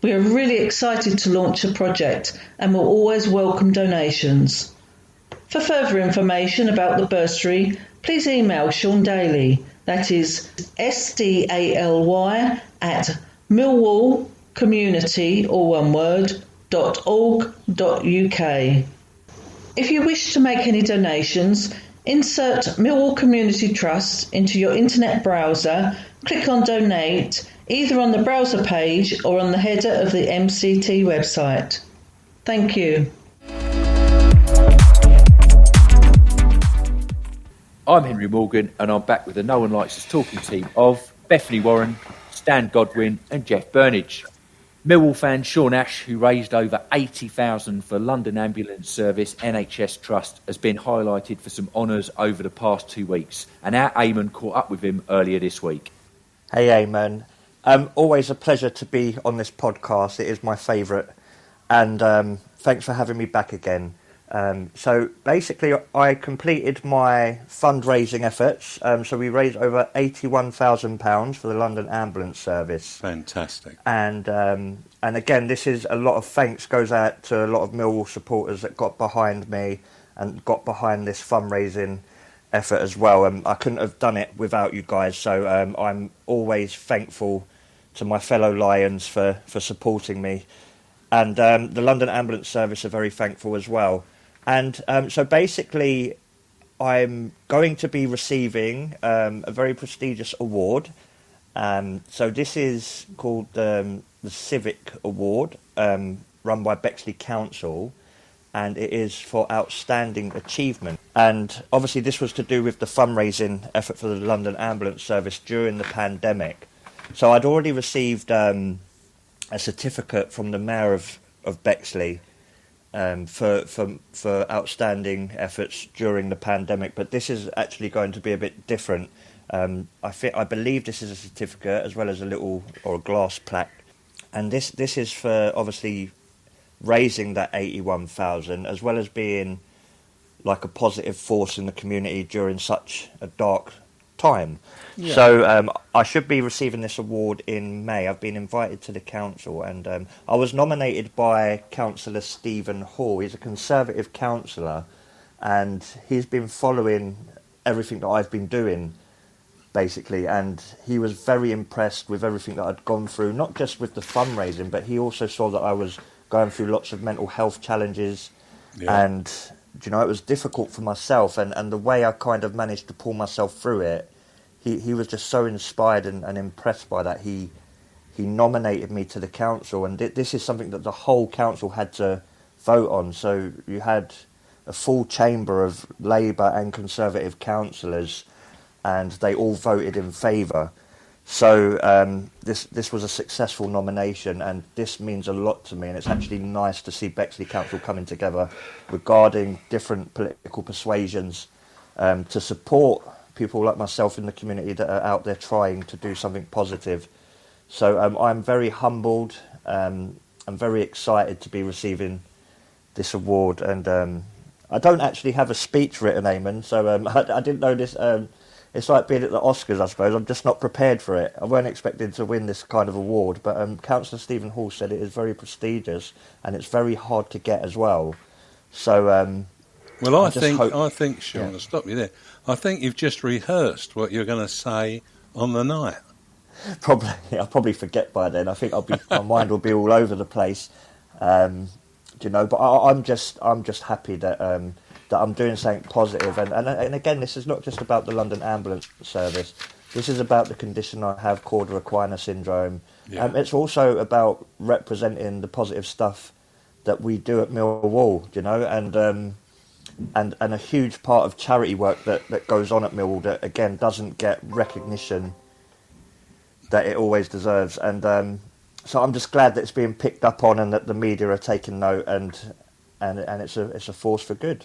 Speaker 22: We are really excited to launch a project and will always welcome donations. For further information about the bursary, please email Sean Daly, that is sdaly@millwallcommunity, all one word, .org.uk. If you wish to make any donations, insert Millwall Community Trust into your internet browser, click on Donate, either on the browser page or on the header of the MCT website. Thank you.
Speaker 4: I'm Henry Morgan, and I'm back with the No One Likes Us talking team of Bethany Warren, Stan Godwin and Jeff Burnige. Millwall fan Sean Ash, who raised over 80,000 for London Ambulance Service NHS Trust, has been highlighted for some honours over the past 2 weeks, and our Eamon caught up with him earlier this week.
Speaker 23: Hey Eamon, always a pleasure to be on this podcast. It is my favourite, and thanks for having me back again. So basically I completed my fundraising efforts, so we raised over £81,000 for the London Ambulance Service.
Speaker 24: Fantastic.
Speaker 23: And again, this is a lot of thanks goes out to a lot of Millwall supporters that got behind me and got behind this fundraising effort as well. I couldn't have done it without you guys, so I'm always thankful to my fellow Lions for supporting me. And the London Ambulance Service are very thankful as well. And so basically, I'm going to be receiving a very prestigious award. So this is called the Civic Award, run by Bexley Council, and it is for outstanding achievement. And obviously this was to do with the fundraising effort for the London Ambulance Service during the pandemic. So I'd already received a certificate from the Mayor of Bexley for outstanding efforts during the pandemic, but this is actually going to be a bit different. I believe this is a certificate as well as a glass plaque, and this is for obviously raising that 81,000 as well as being like a positive force in the community during such a dark time. Yeah. So I should be receiving this award in May. I've been invited to the council, and I was nominated by Councillor Stephen Hall. He's a Conservative councillor, and he's been following everything that I've been doing, basically, and he was very impressed with everything that I'd gone through, not just with the fundraising, but he also saw that I was going through lots of mental health challenges, and it was difficult for myself, and the way I kind of managed to pull myself through it, he was just so inspired and impressed by that. He nominated me to the council, and this is something that the whole council had to vote on. So you had a full chamber of Labour and Conservative councillors, and they all voted in favour. So this was a successful nomination, and this means a lot to me, and it's actually nice to see Bexley Council coming together regarding different political persuasions to support people like myself in the community that are out there trying to do something positive. So I'm very humbled. I'm very excited to be receiving this award, and I don't actually have a speech written, Eamon, so I didn't know this. It's like being at the Oscars, I suppose. I'm just not prepared for it. I weren't expecting to win this kind of award, but Councillor Stephen Hall said it is very prestigious and it's very hard to get as well. So,
Speaker 1: well, I think, Sean, I'll stop you there. I think you've just rehearsed what you're going to say on the night.
Speaker 23: Probably, I'll probably forget by then. I think my mind will be all over the place. But I'm just happy that I'm doing something positive. And again, this is not just about the London Ambulance Service. This is about the condition I have called Requiner syndrome. Yeah. It's also about representing the positive stuff that we do at Millwall, and a huge part of charity work that goes on at Millwall that, again, doesn't get recognition that it always deserves. And so I'm just glad that it's being picked up on and that the media are taking note, and it's a force for good,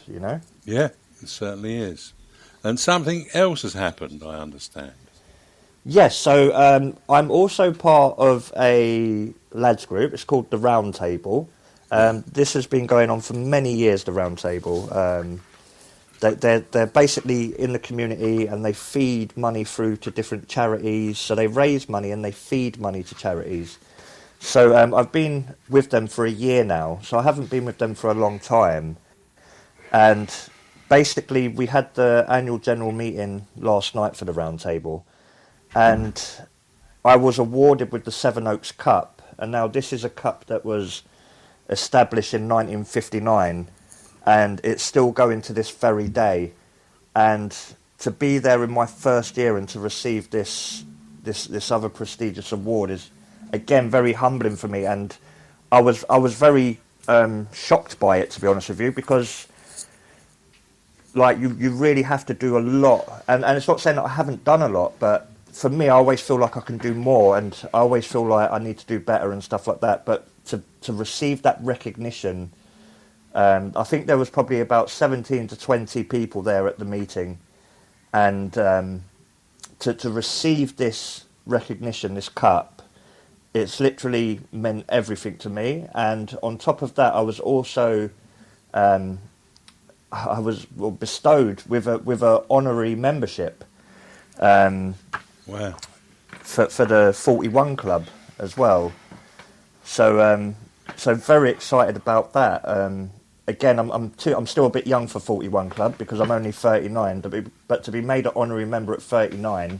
Speaker 1: Yeah, it certainly is. And something else has happened, I understand.
Speaker 23: Yes, so I'm also part of a lads group. It's called the Round Table. This has been going on for many years, the Round Table. They're basically in the community, and they feed money through to different charities. So they raise money and they feed money to charities. So I've been with them for a year now, so I haven't been with them for a long time. And basically we had the annual general meeting last night for the Round Table, and I was awarded with the Seven Oaks Cup. And now this is a cup that was established in 1959, and it's still going to this very day. And to be there in my first year and to receive this other prestigious award is, again, very humbling for me, and I was very shocked by it, to be honest with you, because like you really have to do a lot, and it's not saying that I haven't done a lot, but for me, I always feel like I can do more, and I always feel like I need to do better and stuff like that. But to receive that recognition, I think there was probably about 17 to 20 people there at the meeting, and to receive this recognition, this cup, it's literally meant everything to me. And on top of that, I was also bestowed with a honorary membership.
Speaker 1: Wow!
Speaker 23: For the 41 Club as well. So very excited about that. again, I'm still a bit young for 41 Club because I'm only 39. But to be made an honorary member at 39,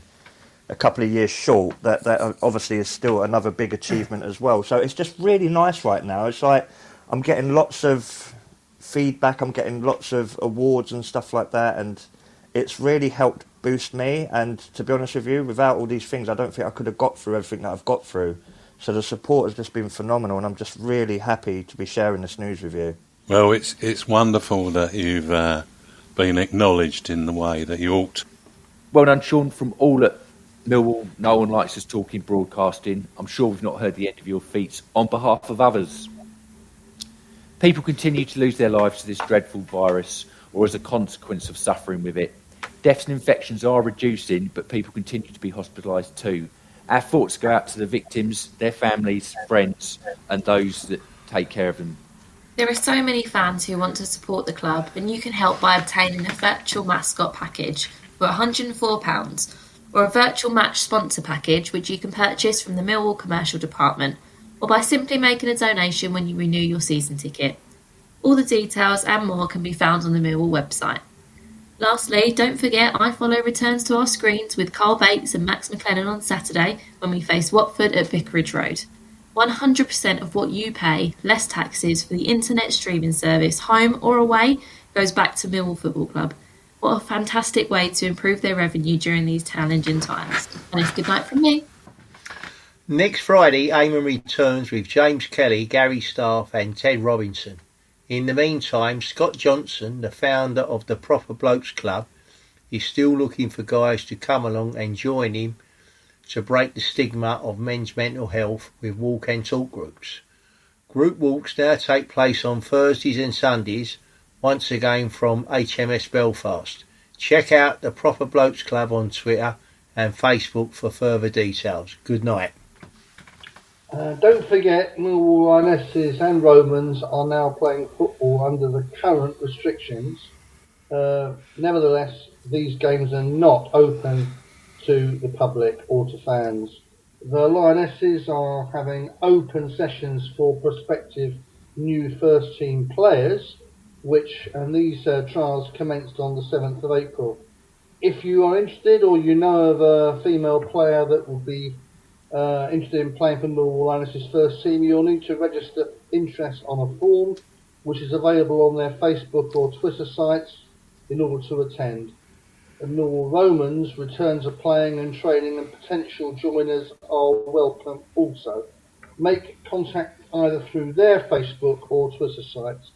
Speaker 23: a couple of years short, that obviously is still another big achievement as well. So it's just really nice right now. It's like I'm getting lots of feedback, I'm getting lots of awards and stuff like that, and it's really helped boost me. And to be honest with you, without all these things, I don't think I could have got through everything that I've got through. So the support has just been phenomenal, and I'm just really happy to be sharing this news with you.
Speaker 1: Well, it's wonderful that you've been acknowledged in the way that you ought.
Speaker 4: Well done, Sean, from all at Millwall. No one likes us talking broadcasting. I'm sure we've not heard the end of your feats on behalf of others. People continue to lose their lives to this dreadful virus or as a consequence of suffering with it. Deaths and infections are reducing, but people continue to be hospitalised too. Our thoughts go out to the victims, their families, friends, and those that take care of them.
Speaker 3: There are so many fans who want to support the club, and you can help by obtaining a virtual mascot package for £104, or a virtual match sponsor package, which you can purchase from the Millwall Commercial Department, or by simply making a donation when you renew your season ticket. All the details and more can be found on the Millwall website. Lastly, don't forget iFollow returns to our screens with Carl Bates and Max McLennan on Saturday when we face Watford at Vicarage Road. 100% of what you pay, less taxes, for the internet streaming service, home or away, goes back to Millwall Football Club. What a fantastic way to improve their revenue during these challenging times. And it's good night from me.
Speaker 6: Next Friday, Eamon returns with James Kelly, Gary Staff and Ted Robinson. In the meantime, Scott Johnson, the founder of the Proper Blokes Club, is still looking for guys to come along and join him to break the stigma of men's mental health with walk and talk groups. Group walks now take place on Thursdays and Sundays, once again from HMS Belfast. Check out the Proper Blokes Club on Twitter and Facebook for further details. Good night.
Speaker 7: Don't forget, Millwall Lionesses and Romans are now playing football under the current restrictions. Nevertheless, these games are not open to the public or to fans. The Lionesses are having open sessions for prospective new first team players, and these trials commenced on the 7th of April. If you are interested or you know of a female player that will be interested in playing for Millwall Lionesses first team, you'll need to register interest on a form which is available on their Facebook or Twitter sites in order to attend. The Millwall Romans return to playing and training, and potential joiners are welcome also. Make contact either through their Facebook or Twitter sites.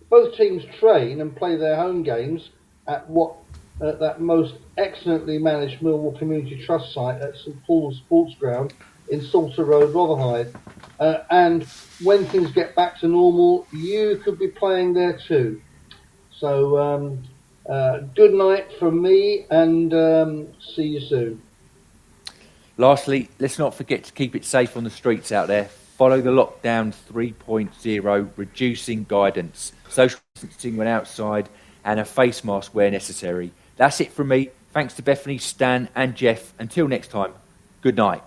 Speaker 7: Both teams train and play their home games at that most excellently managed Millwall Community Trust site at St Paul's Sports Ground in Salter Road, Rotherhithe. And when things get back to normal, you could be playing there too. So good night from me, and see you soon.
Speaker 4: Lastly, let's not forget to keep it safe on the streets out there. Follow the lockdown 3.0 reducing guidance, social distancing when outside, and a face mask where necessary. That's it from me. Thanks to Bethany, Stan and Jeff. Until next time, good night.